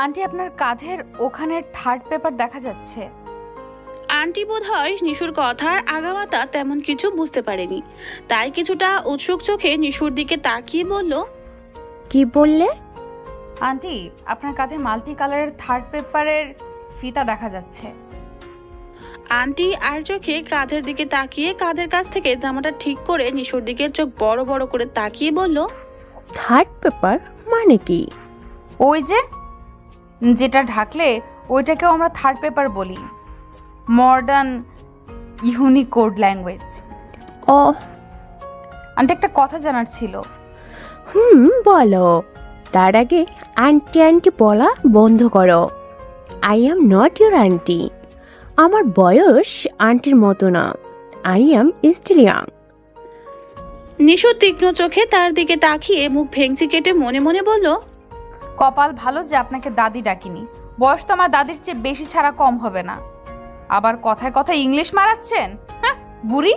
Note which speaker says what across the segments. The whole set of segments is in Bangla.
Speaker 1: আন্টি, আপনার কাঁধের ওখানের থার্ড পেপার দেখা যাচ্ছে।
Speaker 2: আন্টি বোধহয় নিশুর কথার আগামাতা তেমন কিছু বুঝতে পারেনি, তাই কিছুটা উৎসুক চোখে নিশুর দিকে তাকিয়ে বলল,
Speaker 3: কি বললে?
Speaker 1: আন্টি, আপনার কাঁধে মাল্টি কালারের থার্ড পেপারের ফিতা দেখা যাচ্ছে।
Speaker 2: আন্টি আর চোখে কাঁধের দিকে তাকিয়ে কাঁধের কাছ থেকে জামাটা ঠিক করে নিশুর দিকে চোখ বড় বড় করে তাকিয়ে বলল,
Speaker 3: থার্ড পেপার মানে কি?
Speaker 1: ওই যে যেটা ঢাকলে ওইটাকেও আমরা থার্ড পেপার বলি, মডার্ন ইউনিকোড ল্যাঙ্গুয়েজ।
Speaker 3: ও
Speaker 1: আন্টি, একটা কথা জানার ছিল।
Speaker 3: বলো। তার আগে আন্টি আন্টি বলা বন্ধ করো। I am not your aunty. আমার বয়স আন্টির মতো না। I am still young.
Speaker 2: Nishu তীক্ষ্ণ চোখে তার দিকে তাকিয়ে মুখ ভেঙচি কেটে মনে মনে বলল,
Speaker 1: কপাল ভালো যে আপনাকে দাদি ডাকিনি। বয়স তো আমার দাদির চেয়ে বেশি ছাড়া কম হবে না। আবার কথায় কথায় ইংলিশ মারাচ্ছেন, হ্যাঁ বুড়ি।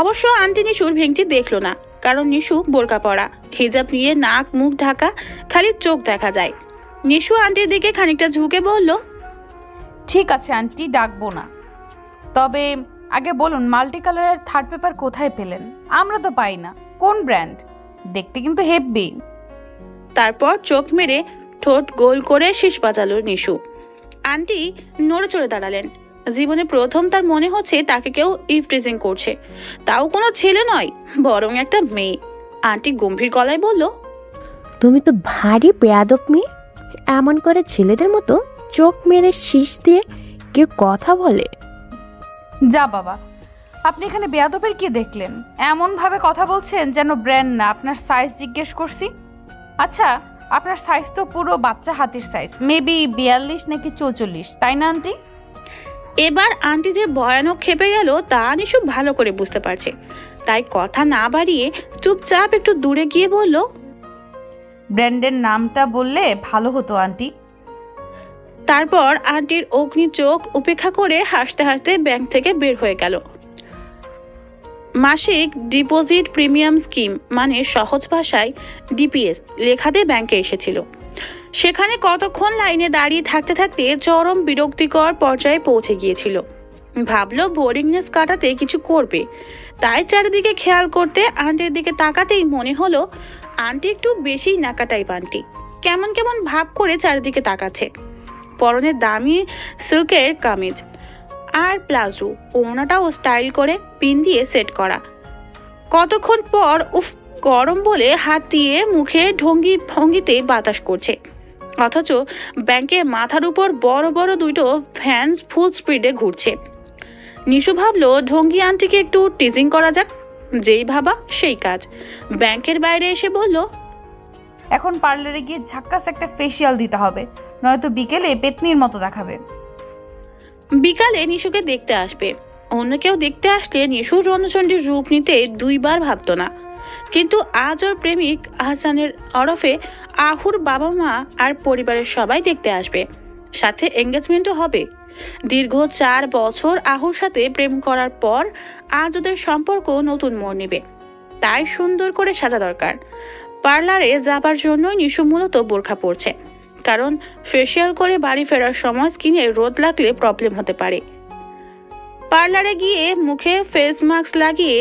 Speaker 2: অবশ্য আন্টি নিশুর ভেঙচি দেখলো না, কারণ নিশু বোরকা পরা, হিজাব নিয়ে নাক মুখ ঢাকা, খালি চোখ দেখা যায়। নিশু আন্টির দিকে খানিকটা ঝুঁকে বলল,
Speaker 1: ঠিক আছে আন্টি, ডাকবো না। তবে আগে বলুন, মাল্টি কালারের থার্ড পেপার কোথায় পেলেন? আমরা তো পাই না। কোন ব্র্যান্ড? দেখতে কিন্তু হেব্বি।
Speaker 2: তারপর চোখ মেরে ঠোঁট গোল করে শীষ বাজালো নিশু। আন্টি নড়ে চড়ে দাঁড়ালেন। জীবনে প্রথম তার মনে হচ্ছে তাকে কেউ ইভটিজিং করছে, তাও কোনো ছেলে নয়, বরং একটা মেয়ে। আন্টি গম্ভীর গলায় বলল,
Speaker 3: তুমি তো ভারী বেয়াদব মেয়ে। এমন করে ছেলেদের মতো চোখ মেরে শীষ দিয়ে কেউ কথা বলে?
Speaker 1: যা বাবা, আপনি এখানে বেয়াদবের কি দেখলেন? এমন ভাবে কথা বলছেন যেন ব্র্যান্ড না। আপনার সাইজ জিজ্ঞেস করছি। আচ্ছা, আপনার সাইজ তো পুরো বাচ্চা হাতির সাইজ, মেবি 42 নাকি 44, তাই না আন্টি?
Speaker 2: এবার আন্টি যে ভয়ানক খেপে গেল তা নিশু ভালো করে বুঝতে পারছে, তাই কথা না বাড়িয়ে চুপচাপ একটু দূরে গিয়ে বলল,
Speaker 1: ব্র্যান্ডের নামটা বললে ভালো হতো আন্টি।
Speaker 2: তারপর আন্টির অগ্নি চোখ উপেক্ষা করে হাসতে হাসতে ব্যাংক থেকে বের হয়ে গেল। মাসিক ডিপোজিট প্রিমিয়াম স্কিম মানে সহজ ভাষায় ডিপিএস লেখাতে ব্যাংকে এসেছিল। সেখানে কতক্ষণ লাইনে দাঁড়িয়ে থাকতে থাকতে চরম বিরক্তিকর পর্যায়ে পৌঁছে গিয়েছিল। ভাবলো বোরিংনেস কাটাতে কিছু করবে, তাই চারিদিকে খেয়াল করতে আন্টির দিকে তাকাতেই মনে হলো আন্টি একটু বেশি নাকা টাইপ। আন্টি কেমন কেমন ভাব করে চারিদিকে তাকাচ্ছে। পরনে দামি সিল্কের কামিজ আর প্লাজো, ওড়নাটাও স্টাইল করে পিন দিয়ে সেট করা। কতক্ষণ পর উফ, গরম বলে হাত দিয়ে মুখে ভঙ্গিতে বাতাস করছে, অথচ ব্যাংকে মাথার উপর বড় বড় দুটো ফ্যান ফুল স্পিডে ঘুরছে। নিশু ভাবলো ঢঙ্গি আন্টিকে একটু টিজিং করা যাক। যেই ভাবা সেই কাজ। ব্যাংকের বাইরে এসে বলল,
Speaker 1: এখন পার্লারে গিয়ে ঝাক্কাস একটা ফেসিয়াল দিতে হবে, নয়তো বিকেলে পেতনির মতো দেখাবে।
Speaker 2: বিকালে নিশুকে দেখতে আসবে। অন্য কেউ দেখতে আসলে নিশুর রণচণ্ডীর রূপ নিতে দুইবার ভাবতো না, কিন্তু আজ ওর প্রেমিক আহসানের ওরফে আহুর বাবা মা আর পরিবারের সবাই দেখতে আসবে, সাথে এঙ্গেজমেন্টও হবে। দীর্ঘ 4 বছর আহুর সাথে প্রেম করার পর আজ ওদের সম্পর্ক নতুন মোড় নেবে, তাই সুন্দর করে সাজা দরকার। পার্লারে যাবার জন্য নিশু মূলত বোরখা পরছে, কারণ ফেসিয়াল করে বাড়ি ফেরার সময় স্কিনে রোদ লাগলে প্রবলেম হতে পারে। পার্লারে গিয়ে মুখে ফেস মাস্ক লাগিয়ে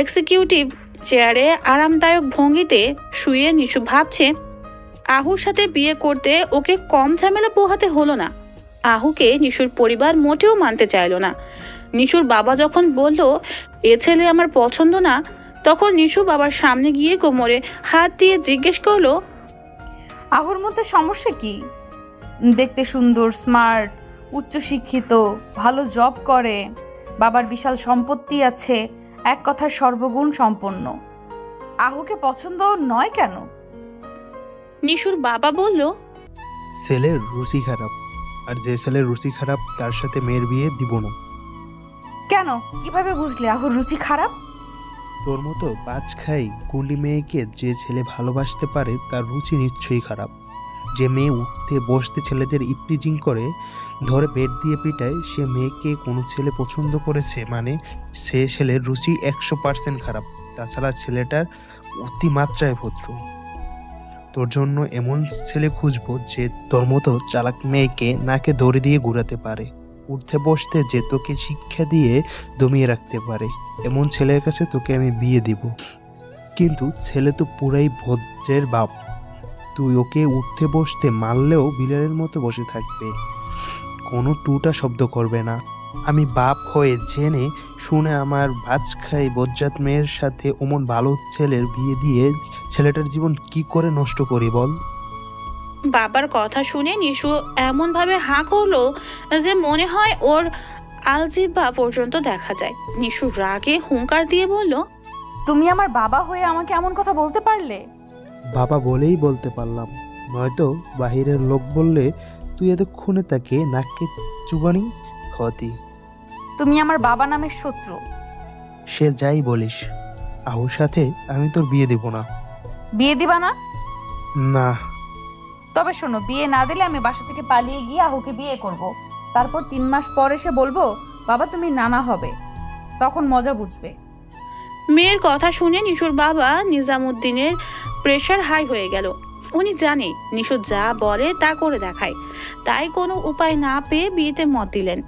Speaker 2: এক্সিকিউটিভ চেয়ারে আরামদায়ক ভঙ্গিতে শুয়ে নিশু ভাবছে, আহুর সাথে বিয়ে করতে ওকে কম ঝামেলা পোহাতে হলো না। আহুকে নিশুর পরিবার মোটেও মানতে চাইল না। নিশুর বাবা যখন বলল এ ছেলে আমার পছন্দ না, তখন নিশু বাবার সামনে গিয়ে কোমরে হাত দিয়ে জিজ্ঞেস করলো,
Speaker 1: আহুর মধ্যে সমস্যা কি? দেখতে সুন্দর, স্মার্ট, উচ্চশিক্ষিত, ভালো জব করে, বাবার বিশাল সম্পত্তি আছে, এক কথায় সর্বগুণ সম্পন্ন। আহুকে পছন্দ নয় কেন?
Speaker 2: নিশুর বাবা বলল,
Speaker 4: ছেলের রুচি খারাপ, আর যে ছেলের রুচি খারাপ তার সাথে মেয়ের বিয়ে দিব না।
Speaker 1: কেন? কিভাবে বুঝলে আহুর রুচি খারাপ?
Speaker 4: তোর মতো পাঁচ খাই কুলি মেয়েকে যে ছেলে ভালোবাসতে পারে তার রুচি নিশ্চয়ই খারাপ। যে মেয়ে উঠতে বসতে ছেলেদের ইপটিজিং করে, ধরে বেড দিয়ে পিটায়, সে মেয়েকে কোনো ছেলে পছন্দ করেছে মানে সে ছেলের রুচি 100% খারাপ। তাছাড়া ছেলেটার অতিমাত্রায় ভদ্র। তোর জন্য এমন ছেলে খুঁজবো যে তোর মতো চালাক মেয়েকে নাকে দড়ি দিয়ে ঘুরাতে পারে, উঠতে বসতে যে তোকে শিক্ষা দিয়ে দমিয়ে রাখতে পারে। এমন ছেলের কাছে তোকে আমি বিয়ে দিব। কিন্তু ছেলে তো পুরাই ভদ্রের বাপ, তুই ওকে উঠতে বসতে মারলেও বিড়ালের মতো বসে থাকবে, কোনো টুটা শব্দ করবে না। আমি বাপ হয়ে জেনে শুনে আমার ভাজ খাই বজ্জাত মেয়ের সাথে অমন ভালো ছেলের বিয়ে দিয়ে ছেলেটার জীবন কি করে নষ্ট করি বল?
Speaker 2: বাবার কথা শুনে নিশু এমন ভাবে হাঁ করলো যে মনে হয় ওর আলজিহ্বা পর্যন্ত দেখা যায়। নিশু রাগে হুঙ্কার দিয়ে বলল,
Speaker 1: তুমি আমার বাবা হয়ে আমাকে এমন কথা বলতে পারলে?
Speaker 4: বাবা বলেই বলতে পারলাম, নয়তো বাহিরের লোক বললে তুই এতক্ষণে তাকে নাককে চুবানি খাওয়াতি।
Speaker 1: তুমি আমার বাবা নামের শত্রু।
Speaker 4: সে যাই বলিস, আহুর সাথে আমি তোর বিয়ে দেব না।
Speaker 1: বিয়ে দিবা না?
Speaker 4: না।
Speaker 1: তবে শোনো, বিয়ে না দিলে আমি বাসা থেকে পালিয়ে গিয়ে আহুকে বিয়ে করব। তারপর 3 মাস পর এসে বলবো বাবা তুমি নানা হবে, তখন মজা বুঝবে।
Speaker 2: মেয়ের কথা শুনে নিশুর বাবা নিজামুদ্দিনের প্রেশার হাই হয়ে গেল। উনি জানে নিশু যা বলে তা করে দেখায়, তাই কোনো উপায় না পেয়ে বিয়েতে মত দিলেন।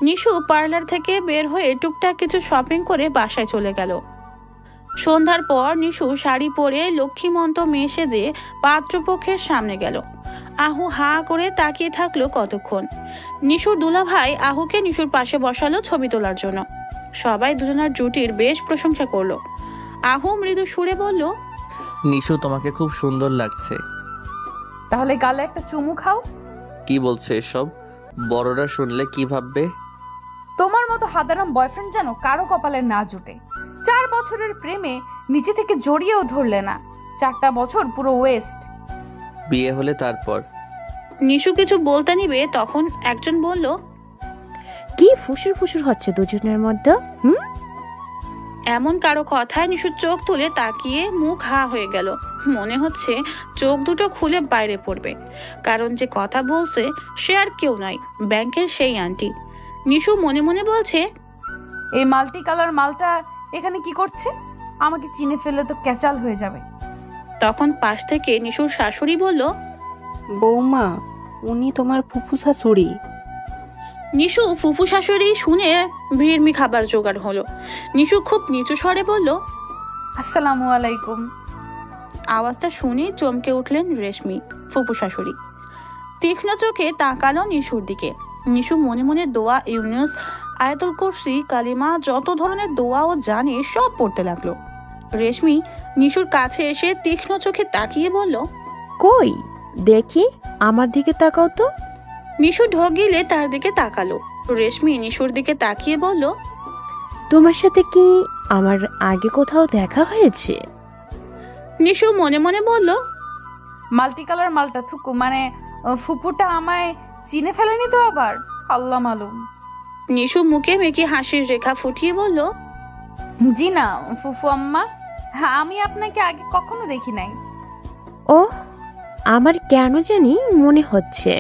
Speaker 2: নিশু পার্লার থেকে বের হয়ে টুকটাক কিছু শপিং করে বাসায় চলে গেল। সন্ধ্যার পর নিশু শাড়ি পরে লক্ষ্মীমন্ত মেয়ে সেজে পাত্রপক্ষের সামনে গেল। আহু হা করে তাকিয়ে থাকলো কতক্ষণ। নিশুর দুলাভাই আহুকে নিশুর পাশে বসালো ছবি তোলার জন্য। সবাই দুজনার জুটির বেশ প্রশংসা করলো। আহু মৃদু সুরে বলল,
Speaker 5: নিশু তোমাকে খুব সুন্দর লাগছে।
Speaker 1: তাহলে গালে একটা চুমু খাও।
Speaker 5: কি বলছে এসব? বড়রা শুনলে কি ভাববে?
Speaker 1: তোমার মতো হাদারাম বয়ফ্রেন্ড যেন কারো কপালে না জুটে। 4 বছরের প্রেমে নিচে থেকে জড়িয়েও ধরলে না, 4টা বছর পুরো ওয়েস্ট।
Speaker 5: বিয়ে হলে তারপর।
Speaker 2: নিশু কিছু বলতে নিবে তখন একজন বলল,
Speaker 3: কি ফুসুর ফুসুর হচ্ছে দুজনের মধ্যে?
Speaker 2: এমন কারো কথায় নিশু চোখ তুলে তাকিয়ে মুখ হা হয়ে গেল। মনে হচ্ছে চোখ দুটো খুলে বাইরে পড়বে, কারণ যে কথা বলছে সে আর কেউ নয়, ব্যাংকের সেই আন্টি। নিশু মনে মনে বলছে,
Speaker 1: এই মাল্টি কালার মালটা এখানে কি করছে? আমাকে চিনে ফেললে তো ক্যাচাল হয়ে যাবে।
Speaker 2: তখন পাশ থেকে নিশুর শাশুড়ি বলল,
Speaker 6: বৌমা, উনি তোমার ফুফু শাশুড়ি।
Speaker 2: নিশু ফুফু শাশুড়ি শুনে ভিড়মি খাবার জোগাড় হলো। নিশু খুব নিচু স্বরে বলল,
Speaker 1: আসসালামু আলাইকুম।
Speaker 2: আওয়াজটা শুনে চমকে উঠলেন রেশমি ফুফু শাশুড়ি। তীক্ষ্ণ চোখে তাকালো নিশুর দিকে। নিশু মনে মনে দোয়া, ইউনুস, আয়াতুল কুরসি, কালিমা, যত ধরনের দোয়া ও জানে সব পড়তে লাগলো। রেশমি নিশুর কাছে এসে তীক্ষ্ণ চোখে তাকিয়ে বলল,
Speaker 3: কই দেখি, আমার দিকে তাকাও তো।
Speaker 2: নিশু ঢোক গিলে তার দিকে তাকালো। রেশমি নিশুর দিকে তাকিয়ে বলল,
Speaker 3: তোমার সাথে কি আমার আগে কোথাও দেখা হয়েছে?
Speaker 2: নিশু মনে মনে বলল,
Speaker 1: মাল্টি কালার মালটা থুকু মানে ফুপুটা আমায় চিনে ফেলেনি তো আবার? আল্লাহ মালুম।
Speaker 2: নিশু মুখে মেখে হাসির রেখা ফুটিয়ে বলল,
Speaker 1: জি না ফুফু আম্মা, হ্যাঁ আমি আপনাকে আগে কখনো দেখি নাই।
Speaker 3: ও, আমার কেন জানি মনে হচ্ছে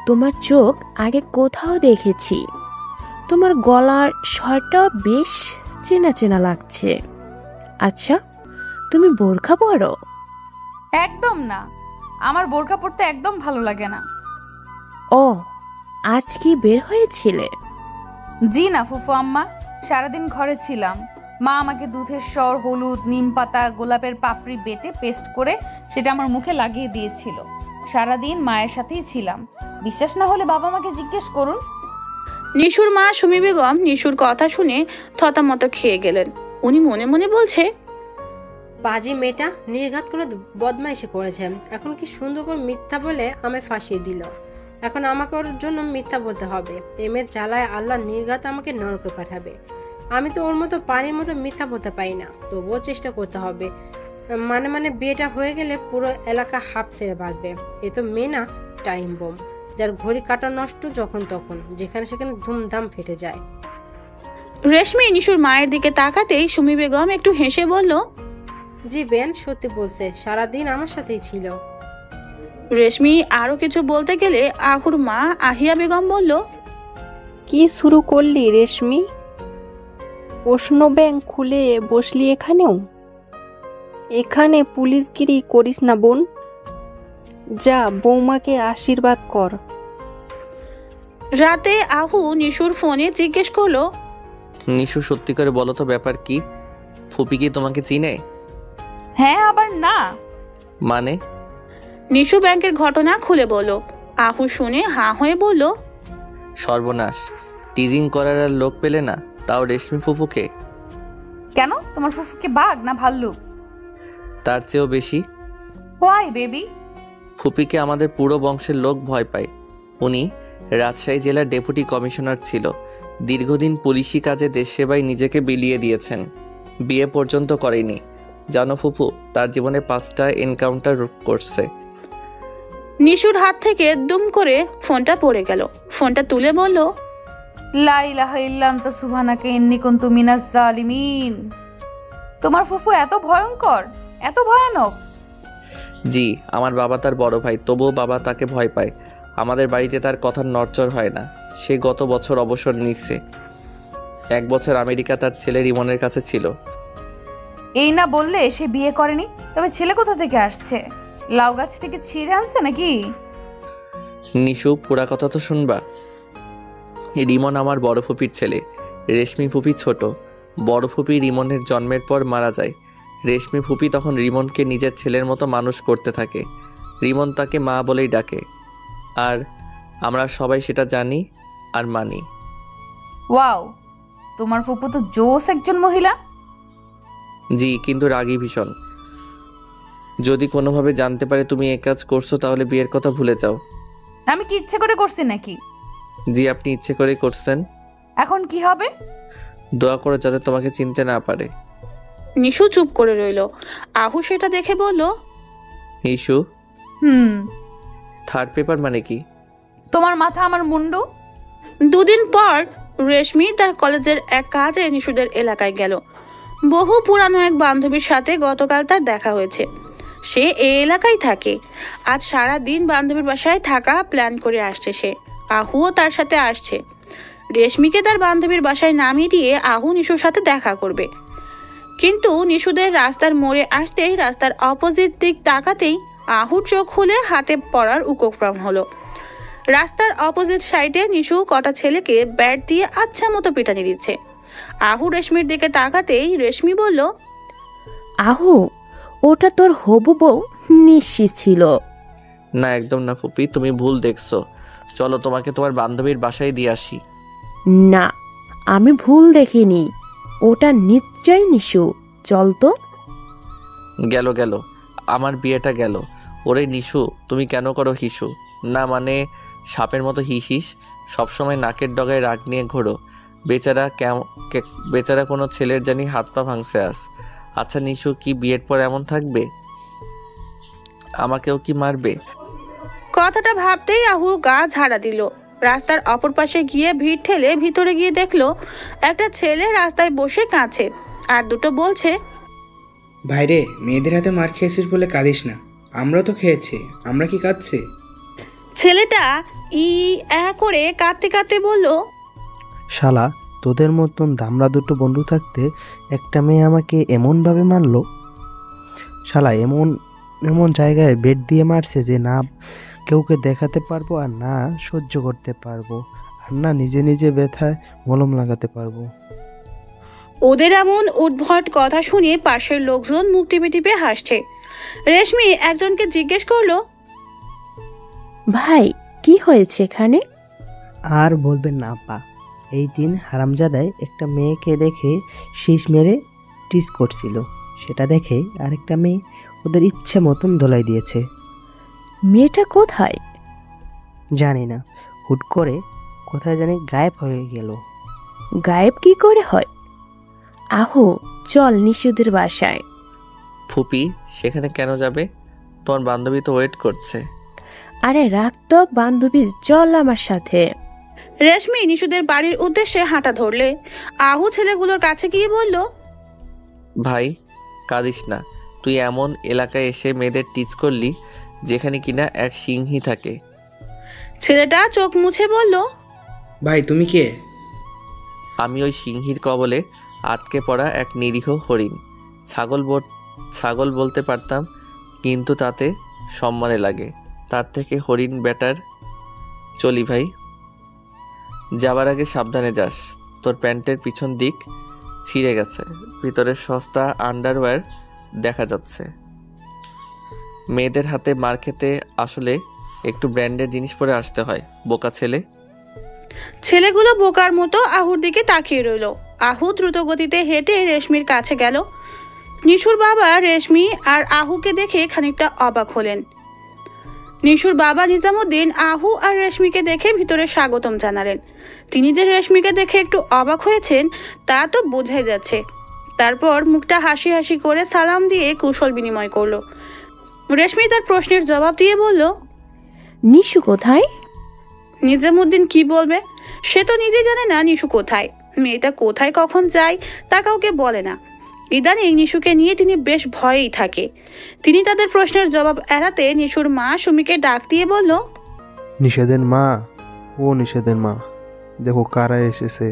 Speaker 3: তোমার চোখ আগে কোথাও দেখেছি। তোমার গলার স্বরটা বেশ চেনা চেনা লাগছে। আচ্ছা, তুমি বোরখা পরো?
Speaker 1: একদম না, আমার বোরকা পরতে একদম ভালো লাগে না।
Speaker 3: ও, আজ কি বের হয়েছিলে?
Speaker 1: জি না ফুফু আম্মা, সারাদিন ঘরে ছিলাম। মা আমাকে দুধের স্বর, হলুদ, নিম পাতা, গোলাপের পাপড়ি বেটে পেস্ট করে সেটা আমার মুখে লাগিয়ে দিয়েছিল। সারাদিন মায়ের সাথেই ছিলাম। বিশ্বাস না হলে বাবা মাকে জিজ্ঞেস করুন।
Speaker 2: নিশুর মা সুমি বেগম নিশুর কথা শুনে থতমত খেয়ে গেলেন। উনি মনে মনে বলছে,
Speaker 7: বাজি মেয়েটা নির্ঘাত করে বদমাইশি করেছে। এখন কি সুন্দর করে মিথ্যা বলে আমায় ফাঁসিয়ে দিল। এখন আমাকে ওর জন্য মিথ্যা বলতে হবে। এই মেয়ের জ্বালায় আল্লাহ নির্ঘাত আমাকে নরকে পাঠাবে। আমি তো ওর মতো পানির মতো মিথ্যা বলতে পারি না, তবুও চেষ্টা করতে হবে। মানে বিয়েটা হয়ে গেলে পুরো এলাকা হাফ ছেড়ে বাঁচবে। এ তো মেয়ে না, টাইম বোম, যার ঘড়ি কাটা নষ্ট যখন তখন, যেখানে সেখানে ধুমধাম ফেটে যায়।
Speaker 2: রেশমি নিশুর মায়ের দিকে তাকাতেই সুমি বেগম একটু হেসে বলল,
Speaker 7: জি বেন, সত্যি বলছে, সারাদিন আমার সাথেই ছিল।
Speaker 2: রেশমি আরো কিছু বলতে গেলে আহুর মা আহিয়া বেগম বলল,
Speaker 6: কি শুরু করলি রেশমি? প্রশ্ন ব্যাংক খুলে বসলি এখানেও? এখানে পুলিশগিরি করিস না বোন, যা বৌমাকে আশীর্বাদ কর।
Speaker 2: রাতে আহু নিশুর ফোনে জিজ্ঞেস করলো,
Speaker 5: নিশু সত্যি করে বলো তো ব্যাপার কি? ফুপি কি তোমাকে চিনে?
Speaker 1: হ্যাঁ আবার না।
Speaker 5: মানে?
Speaker 2: নিশু ব্যাংকের ঘটনা খুলে বলল। আহু শুনে হাঁ হয়ে বলল,
Speaker 5: সর্বনাশ, টিজিং করার আর লোক পেলে না, তাও রেশমি ফুপুকে।
Speaker 1: কেন, তোমার ফুফুকে বাঘ না ভাল্লুক?
Speaker 5: তার চেয়েও বেশি।
Speaker 1: Why baby?
Speaker 5: ফুপিকে আমাদের পুরো বংশের লোক ভয় পায়। উনি রাজশাহী জেলার ডেপুটি কমিশনার ছিল। দীর্ঘদিন পুলিশি কাজে দেশ সেবায় নিজেকে বিলিয়ে দিয়েছেন। বিয়ে পর্যন্ত করেনি। জানো ফুপু, তার জীবনে 5টা এনকাউন্টার করছে।
Speaker 2: নিশুর হাত থেকে দুম করে ফোনটা পড়ে গেল। ফোনটা তুলে বলল,
Speaker 1: লা ইলাহা ইল্লা আনতা সুবহানাকা ইন্নী কুনতু মিনাজ জালিমিন। তোমার ফুফু এত ভয়ঙ্কর, এত ভয়ানক?
Speaker 5: জি, আমার বাবা তার বড় ভাই, তবুও বাবা তাকে ভয় পায়। আমাদের বাড়িতে তার কথার নড়চড় হয় না। সে গত বছর অবসর নিচ্ছে। 1 বছর আমেরিকা তার ছেলে রিমনের কাছে ছিল।
Speaker 1: এই না বললে সে বিয়ে করেনি, তবে ছেলে কোথা থেকে আসছে? লাউ গাছ থেকে ছিঁড়ে আনছে নাকি?
Speaker 5: নিশু, পুরা কথা তো শুনবা। রিমন আমার বড় ফুপির ছেলে, রেশমি ফুপি ছোট। বড় ফুপি রিমনের জন্মের পর মারা যায়। রেশমি ফুপি তখন রিমনকে নিজের ছেলের মতো মানুষ করতে থাকে। রিমন তাকে মা বলেই ডাকে, আর আমরা সবাই সেটা জানি আর মানি।
Speaker 1: ওয়াও, তোমার ফুপু তো জোস একজন মহিলা।
Speaker 5: জি, কিন্তু রাগী ভীষণ। যদি কোনোভাবে জানতে পারে তুমি এ কাজ করছো, তাহলে বিয়ের কথা ভুলে যাও।
Speaker 1: আমি কি ইচ্ছে করে করছি নাকি?
Speaker 5: জি, আপনি ইচ্ছে করে করছেন।
Speaker 1: এখন কি হবে?
Speaker 5: দোয়া করো যাতে তোমাকে চিনতে না পারে।
Speaker 2: নিশু চুপ করে রইল। আহু সেটা দেখে বলল,
Speaker 5: ইস্যু থার্ড পেপার মানে কি?
Speaker 1: তোমার মাথা আমার মুন্ডু।
Speaker 2: 2 দিন পর রেশমি তার কলেজের এক কাজে নিশুদের এলাকায় গেল। বহু পুরানো এক বান্ধবীর সাথে গতকাল তার দেখা হয়েছে। সে এই এলাকায় থাকে। আজ সারা দিন বান্ধবীর বাসায় থাকা প্ল্যান করে আসছে সে। আহুও তার সাথে আসছে। রেশমিকে তার বান্ধবীর বাসায় নামিয়ে দিয়ে আহু নিশুর সাথে দেখা করবে। কিন্তু নিশুদের রাস্তার মোড়ে আসতেই রাস্তার অপোজিট দিক তাকাতেই আহুর চোখ খুলে হাতে পড়ার উপক্রম হলো। রাস্তার অপোজিট সাইডে নিশু কটা ছেলেকে ব্যাট দিয়ে আচ্ছা মতো পিটানি দিচ্ছে। আহু রেশমির দিকে তাকাতেই রেশমি বলল,
Speaker 3: আহু, ওটা তোর হবু বউ নিশ্চিত ছিল।
Speaker 5: না, একদম না ফুপি, তুমি ভুল দেখছো। চলো তোমাকে তোমার বান্ধবীর বাসায় দিয়ে আসি।
Speaker 3: না, আমি ভুল দেখিনি, ওটা নিশ্চয় নিশু। চল তো।
Speaker 5: গেল গেল, আমার বিয়েটা গেল। ওরে নিশু, তুমি কেন করো হিসু? না মানে সাপের মতো হিসিস, সবসময় নাকের ডগায় রাগ নিয়ে ঘোরো। বেচারা কোনো ছেলের জানি হাত পা ভাঙছে আস। আচ্ছা নিশু, কি বিয়ের পর এমন থাকবে? আমাকেও কি মারবে?
Speaker 2: কথাটা ভাবতেই আহু গা ঝাড়া দিল। রাস্তার অপর পাশে গিয়ে ভিড় ঠেলে ভিতরে গিয়ে দেখলো একটা ছেলে রাস্তায় বসে কাঁদছে, আর দুটো বলছে,
Speaker 8: ভাইরে, মেয়েদের হাতে মার খেয়েছিস বলে কাঁদিস না, আমরা তো খেয়েছি, আমরা কি কাঁদছি?
Speaker 2: ছেলেটা করে কাঁদতে কাঁদতে বলল,
Speaker 4: শালা, তোদের মতন দামড়া দুটো বন্ধু থাকতে একটা মেয়ে আমাকে এমনভাবে মারলো। শালা এমন এমন জায়গায় বেড দিয়ে মারছে যে না কেউকে দেখাতে পারবো, আর না সহ্য করতে পারবো, আর না নিজে নিজে ব্যথায় মলম লাগাতে পারবো।
Speaker 2: ওদের এমন উদ্ভট কথা শুনে পাশের লোকজন মুখ টিপে টিপে হাসছে। রেশমি একজনকে জিজ্ঞেস করলো,
Speaker 3: ভাই, কি হয়েছে এখানে?
Speaker 4: আর বলবেন না আপা, এই দিন হারামজাদায় একটা মেয়েকে দেখে শীষ মেরে টিস করছিল। সেটা দেখে আরেকটা মেয়ে ওদের ইচ্ছে মতন দোলাই দিয়েছে।
Speaker 3: মেয়েটা কোথায়?
Speaker 4: জানি না, হুট করে কোথায় জানি গায়েব হয়ে গেল।
Speaker 3: গায়েব কি করে হয়? আহো, চল নিশুদের বাসায়।
Speaker 5: ফুপি, সেখানে কেন যাবে? তোমার বান্ধবী তো ওয়েট করছে।
Speaker 3: আরে রাখ তো বান্ধবী, চল আমার সাথে।
Speaker 2: রেশমি নিশুদের বাড়ির উদ্দেশ্যে হাঁটা ধরলে আহু ছেলেগুলোর কাছে গিয়ে বলল,
Speaker 5: ভাই কাঁদিস না, তুই এমন এলাকায় এসে মেয়েদের টিচ করলি যেখানে কিনা এক সিংহী থাকে।
Speaker 2: ছেলেটা চোখ মুছে বলল,
Speaker 8: ভাই তুমি কে?
Speaker 5: আমি ওই সিংহীর কবলে আটকে পড়া এক নিরীহ হরিণ। ছাগল বলতে পারতাম, কিন্তু তাতে সম্মানে লাগে। তার থেকে হরিণ বেটার। চলি ভাই। যাবার আগে সাবধানে যাস। তোর প্যান্টের পিছন দিক ছিঁড়ে গেছে, ভিতরের সস্তা আন্ডারওয়্যার দেখা যাচ্ছে। মেয়েদের হাতে মার খেতে আসলে একটু ব্র্যান্ডের জিনিস পরে আসতে হয়, বোকা ছেলে।
Speaker 2: ছেলেগুলো বোকার মতো আহুর দিকে তাকিয়ে রইল। আহু দ্রুত গতিতে হেঁটে রেশমির কাছে গেল। নিশুর বাবা রেশমি আর আহুকে দেখে খানিকটা অবাক হলেন। নিশুর বাবা নিজামুদ্দিন আহু আর রেশমিকে দেখে ভিতরে স্বাগতম জানালেন। তিনি যে রেশমিকে দেখে একটু অবাক হয়েছেন তা তো বোঝাই যাচ্ছে। তারপর মুখটা হাসি হাসি করে সালাম দিয়ে কুশল বিনিময় করলো। রেশমি তার প্রশ্নের জবাব দিয়ে বলল,
Speaker 3: নিশু কোথায়?
Speaker 2: নিজামুদ্দিন কি বলবে? সে তো নিজে জানে না নিশু কোথায়। মেয়েটা কোথায় কখন যায় তা কাউকে বলে না। ইদানিং নিশুকে নিয়ে তিনি বেশ ভয়েই থাকে। তিনি তাদের প্রশ্নের জবাব এড়াতে নিশুর মা সুমিকে ডাক দিয়ে বলল,
Speaker 4: নিষেধের মা, ও নিষেধের মা, দেখো কারা এসেছে।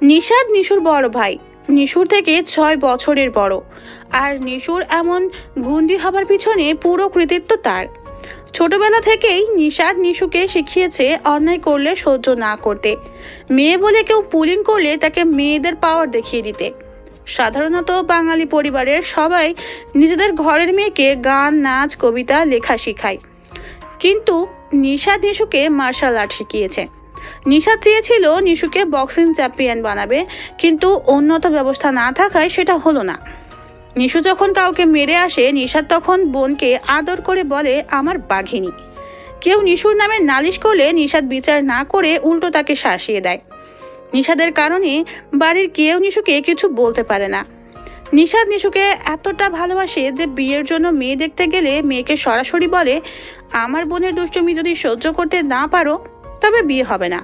Speaker 2: নিষাদ নিশুর বড় ভাই, নিশুর থেকে 6 বছরের বড়। আর নিশুর এমন গুন্ডি হবার পিছনে পুরো কৃতিত্ব তার। ছোটবেলা থেকেই নিষাদ নিশুকে শিখিয়েছে অন্যায় করলে সহ্য না করতে, মেয়ে বলে কেউ পুলিং করলে তাকে মেয়েদের পাওয়ার দেখিয়ে দিতে। সাধারণত বাঙালি পরিবারের সবাই নিজেদের ঘরের মেয়েকে গান, নাচ, কবিতা, লেখা শিখায়, কিন্তু নিষাদ নিশুকে মার্শাল আর্ট শিখিয়েছে। নিষাদ চেয়েছিল নিশুকে বক্সিং চ্যাম্পিয়ন বানাবে, কিন্তু উন্নত ব্যবস্থা না থাকায় সেটা হলো না। নিশু যখন কাউকে মেরে আসে, নিষাদ তখন বোনকে আদর করে বলে আমার বাঘিনী। কেউ নিশুর নামে নালিশ করলে নিষাদ বিচার না করে উল্টো তাকে শাসিয়ে দেয়। নিষাদের কারণে বাড়ির কেউ নিশুকে কিছু বলতে পারে না। নিষাদ নিশুকে এতটা ভালোবাসে যে বিয়ের জন্য মেয়ে দেখতে গেলে মেয়েকে সরাসরি বলে, আমার বোনের দুষ্টুমি যদি সহ্য করতে না পারো তবে বিয়ে হবে না,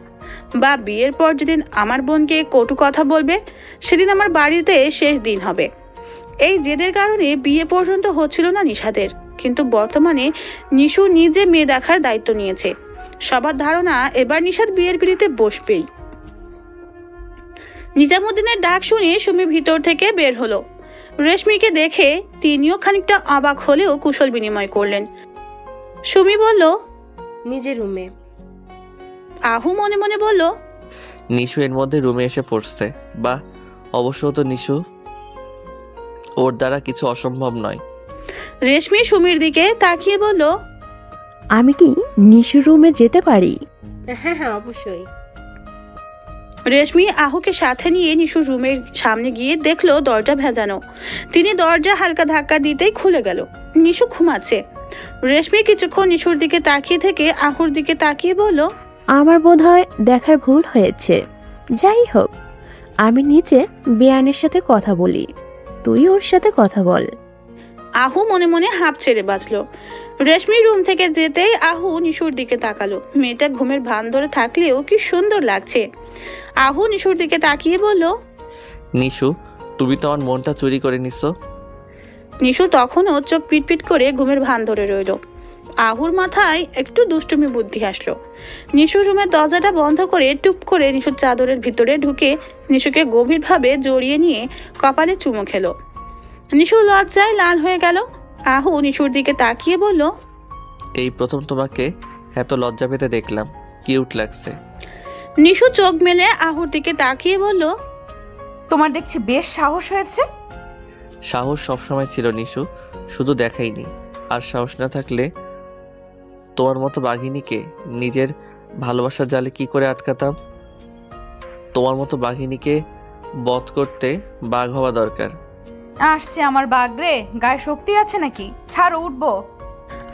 Speaker 2: বা বিয়ের পর যেদিন আমার বোনকে কটু কথা বলবে সেদিন আমার বাড়িতে শেষ দিন হবে। এই জেদের কারণে বিয়ে পর্যন্ত হচ্ছিল না নিষাদের। কিন্তু বর্তমানে নিশু নিজে মেয়ে দেখার দায়িত্ব নিয়েছে। সবার ধারণা এবার নিষাদ বিয়ের পিড়িতে বসবেই। নিজামুদ্দিনের ডাক শুনে সুমি ভিতর থেকে বের হলো। রেশমিকে দেখে তিনিও খানিকটা অবাক হলেও কুশল বিনিময় করলেন। সুমি বলল,
Speaker 7: নিজের রুমে।
Speaker 2: আহু মনে মনে বলল,
Speaker 5: নিশু এর মধ্যে রুমে এসে পড়ছে। বা অবশ্য তো নিশু, ওর দ্বারা কিছু অসম্ভব নয়।
Speaker 2: রেশমি সুমির দিকে তাকিয়ে বলল,
Speaker 3: আমি কি নিশুর রুমে যেতে পারি?
Speaker 7: হ্যাঁ হ্যাঁ অবশ্যই।
Speaker 2: রেশমি আহুকে সাথে নিয়ে নিশুর রুমের সামনে গিয়ে দেখলো দরজা ভেজানো। তিনি দরজা হালকা ধাক্কা দিতেই খুলে গেল। নিশু ঘুমাচ্ছে। রেশমি কিছুক্ষণ নিশুর দিকে তাকিয়ে থেকে আহুর দিকে তাকিয়ে বলল,
Speaker 3: আমার বোধহয় দেখার ভুল হয়েছে। যাই হোক, আমি নিচে বেয়ানের সাথে কথা বলি, তুই ওর সাথে কথা বল।
Speaker 2: আহু মনে মনে হাঁপ ছেড়ে বাঁচলো। রেশমি রুম থেকে যেতেই আহু নিশুর দিকে তাকালো। মেয়েটা ঘুমের ভান ধরে থাকলেও কি সুন্দর লাগছে। আহু নিশুর দিকে তাকিয়ে বলল,
Speaker 5: নিশু, তুমি তো আমার মনটা চুরি করে নিছো।
Speaker 2: নিশু তখনও চোখ পিটপিট করে ঘুমের ভান ধরে রইল। আহুর মাথায় একটু দুষ্টুমি বুদ্ধি আসলো। নিশুর রুমের দরজাটা বন্ধ করে টুপ করে নিশুর চাদরের ভিতরে ঢুকে নিশুকে গভীরভাবে জড়িয়ে নিয়ে কপালে চুমো খেলো। নিশু লজ্জায় লাল হয়ে গেল। আহু নিশুর দিকে তাকিয়ে বলল,
Speaker 5: এই প্রথম তোমাকে এত লজ্জা পেতে দেখলাম, কিউট লাগছে।
Speaker 2: নিশু চোখ মেলে আহুর দিকে তাকিয়ে বলল,
Speaker 1: তোমার দেখছি বেশ সাহস হয়েছে।
Speaker 5: সাহস সবসময় ছিল নিশু, শুধু দেখাইনি। আর সাহস না থাকলে তোমার মতো বাঘিনীকে নিজের ভালোবাসার জালে কি করে আটকাতাম? তোমার মতো বাঘিনীকে বধ করতে বাঘ হওয়া দরকার।
Speaker 1: আসছে আমার বাঘ রে, গায়ে শক্তি আছে নাকি? ছাড়ো, উঠবো।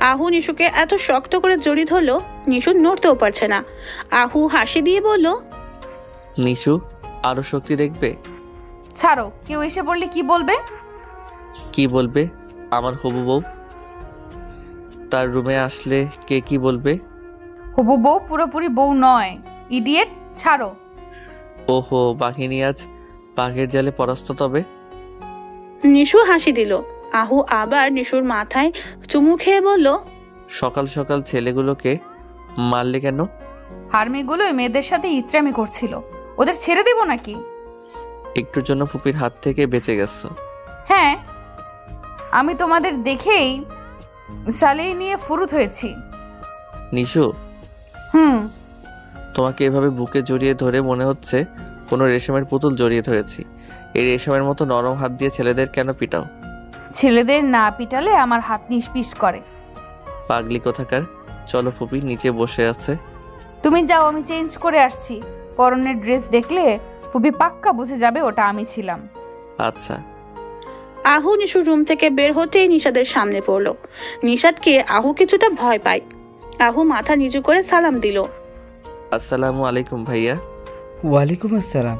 Speaker 2: আহু নিশুকে এত শক্ত করে জড়িয়ে ধরলো, নিশু নড়তেও পারছে না। আহু হাসি দিয়ে বলল,
Speaker 5: নিশু, আরো শক্তি দেখবে?
Speaker 1: ছাড়ো, কেউ এসে বললে কি বলবে?
Speaker 5: কি বলবে? আমার হবু বউ তার রুমে আসলে কে কি বলবে?
Speaker 1: হবু বউ পুরোপুরি বউ নয়, ইডিয়েট। ছাড়ো।
Speaker 5: ওহো, বাঘিনী আজ বাঘের জালে পরাস্ত তবে।
Speaker 2: নিশু হাসি দিল। আহু আবার নিশুর মাথায় চুমু খেয়ে বলল,
Speaker 5: সকাল সকাল ছেলেগুলোকে মারলে কেন?
Speaker 1: হারমিগুলো মেয়েদের সাথে ইত্রামি করছিল, ওদের ছেড়ে দেব নাকি?
Speaker 5: একটুর জন্য ফুপির হাত থেকে বেঁচে গেছো।
Speaker 1: হ্যাঁ, আমি তোমাদের দেখেই সালিয়ে নিয়ে ফুরুত হয়েছি।
Speaker 5: নিশু, তোমাকে এভাবে বুকে জড়িয়ে ধরে মনে হচ্ছে কোনো রেশমের পুতুল জড়িয়ে ধরেছি। এই রেশমের মতো নরম হাত দিয়ে ছেলেদের কেন পিটাও?
Speaker 1: ছেলেদের না পিটালে আমার হাত নিষ্পিস করে।
Speaker 5: পাগলি কোথাকার। চলো ফুপি, নিচে বসে আছে।
Speaker 1: তুমি যাও, আমি চেঞ্জ করে আসছি। পরনের ড্রেস দেখলে ফুপি পাক্কা বুঝে যাবে ওটা আমি ছিলাম।
Speaker 5: আচ্ছা।
Speaker 2: আহু নিশুর রুম থেকে বের হতেই নিশাদের সামনে পড়লো। নিশাদকে আহু কিছুটা ভয় পায়। আহু মাথা নিচু করে সালাম দিল।
Speaker 5: আসসালামু আলাইকুম ভাইয়া।
Speaker 9: ওয়ালাইকুম আসসালাম।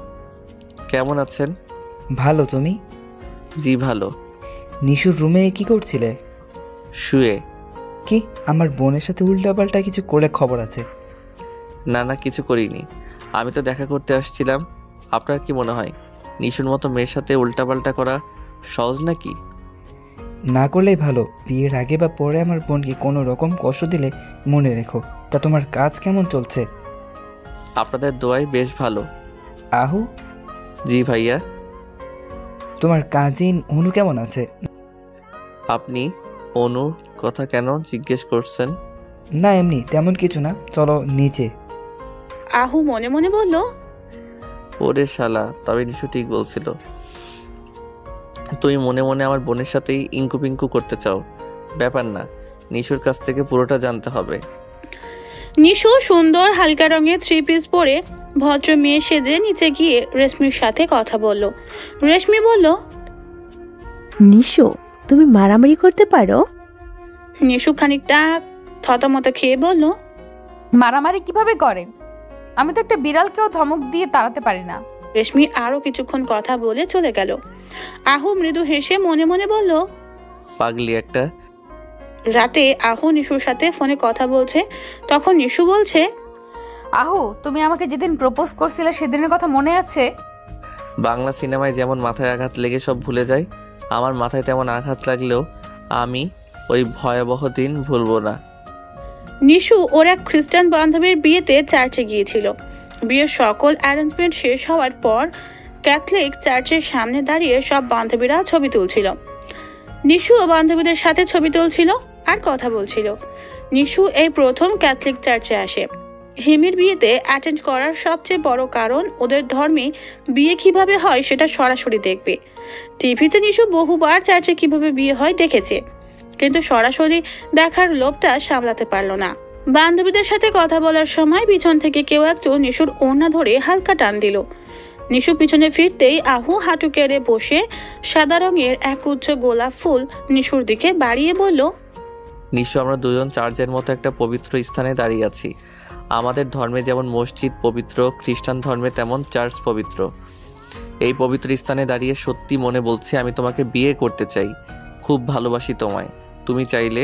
Speaker 5: কেমন আছেন?
Speaker 9: ভালো, তুমি?
Speaker 5: জি ভালো।
Speaker 9: নিশুর রুমে কি করছিলে?
Speaker 5: শুয়ে।
Speaker 9: কি আমার বোনের সাথে উল্টাপাল্টা কিছু করে খবর আছে?
Speaker 5: না না, কিছু করিনি। আমি তো দেখা করতে আসছিলাম। আপনার কি মনে হয় নিশুর মতো মেয়ের সাথে উল্টাপাল্টা করা সহজ নাকি?
Speaker 9: না করলেই ভালো। বিয়ের আগে বা পরে আমার বোনকে কোনো রকম কষ্ট দিলে মনে রেখো। তা তোমার কাজ কেমন চলছে?
Speaker 5: আপনাদের দোয়াই বেশ ভালো।
Speaker 9: আহু?
Speaker 5: জি ভাইয়া।
Speaker 9: তোমার কাজিন অনু কেমন আছে?
Speaker 5: আপনি অনু কথা কেন জিজ্ঞেস করছেন?
Speaker 9: না, এমনি, তেমন কিছু না। চলো নিচে।
Speaker 2: আহু মনে মনে বলল,
Speaker 5: ওরে শালা, তবে নিশু ঠিক বলছিল। তুই মনে মনে আমার বোনের সাথেই ইঙ্কু পিঙ্কু করতে চাও। ব্যাপার না, নিশুর কাছ থেকে পুরোটা জানতে হবে।
Speaker 2: নিশু সুন্দর হালকা রঙের 3 পিস পরে ভদ্র মেয়ে সেজে নিচে গিয়ে রেশমির সাথে কথা বলল। রেশমি বলল,
Speaker 3: নিশু, তুমি মারামারি করতে পারো?
Speaker 2: নিশু খানিকটা থতমত খেয়ে বলল,
Speaker 1: মারামারি কিভাবে করে? আমি তো একটা বিড়ালকেও ধমক দিয়ে তাড়াতে পারি না।
Speaker 2: রেশমি আরো কিছুক্ষণ কথা বলে চলে গেল। আহু মৃদু হেসে মনে মনে বলল,
Speaker 5: পাগলি একটা।
Speaker 2: রাতে আহু নিশুর সাথে ফোনে কথা বলছে। তখন নিশু বলছে,
Speaker 1: আহু, তুমি আমাকে যেদিন প্রপোজ করছিলে সেদিনের কথা মনে আছে?
Speaker 5: বাংলা সিনেমায় যেমন মাথায় আঘাত লেগে সব ভুলে যায়, আমার মাথায় তেমন আঘাত লাগলেও আমি ওই ভয়াবহ দিন ভুলবো না।
Speaker 2: নিশু ওর এক খ্রিস্টান বান্ধবীর বিয়েতে চার্চে গিয়েছিল। বিয়ের সকল অ্যারেঞ্জমেন্ট শেষ হওয়ার পর ক্যাথলিক চার্চের সামনে দাঁড়িয়ে সব বান্ধবীরা ছবি তুলছিল। নিশু ও বান্ধবীদের সাথে ছবি তুলছিল আর কথা বলছিল। নিশু এই প্রথম ক্যাথলিক চার্চে আসে। হিমির বিয়েতে অ্যাটেন্ড করার সবচেয়ে বড় কারণ ওদের ধর্মে বিয়ে কিভাবে হয় সেটা সরাসরি দেখবে। টিভিতে নিশু বহুবার চার্চে কিভাবে বিয়ে হয় দেখেছে, কিন্তু সরাসরি দেখার লোভটা সামলাতে পারল না। বান্ধবীদের সাথে কথা বলার সময় পিছন থেকে কেউ একজন নিশুর ওড়না ধরে হালকা টান দিল। নিশু পিছনে ফিরতেই আহু হাঁটু কেড়ে বসে সাদা রঙের এক গুচ্ছ গোলাপ ফুল নিশুর দিকে বাড়িয়ে বলল,
Speaker 5: নিশু, আমরা দুজন চার্চের মতো একটা পবিত্র স্থানে দাঁড়িয়ে আছি। আমাদের ধর্মে যেমন মসজিদ পবিত্র, খ্রিস্টান ধর্মে তেমন চার্চ পবিত্র। এই পবিত্র স্থানে দাঁড়িয়ে সত্যি মনে বলছি আমি তোমাকে বিয়ে করতে চাই। খুব ভালোবাসি তোমায়। তুমি চাইলে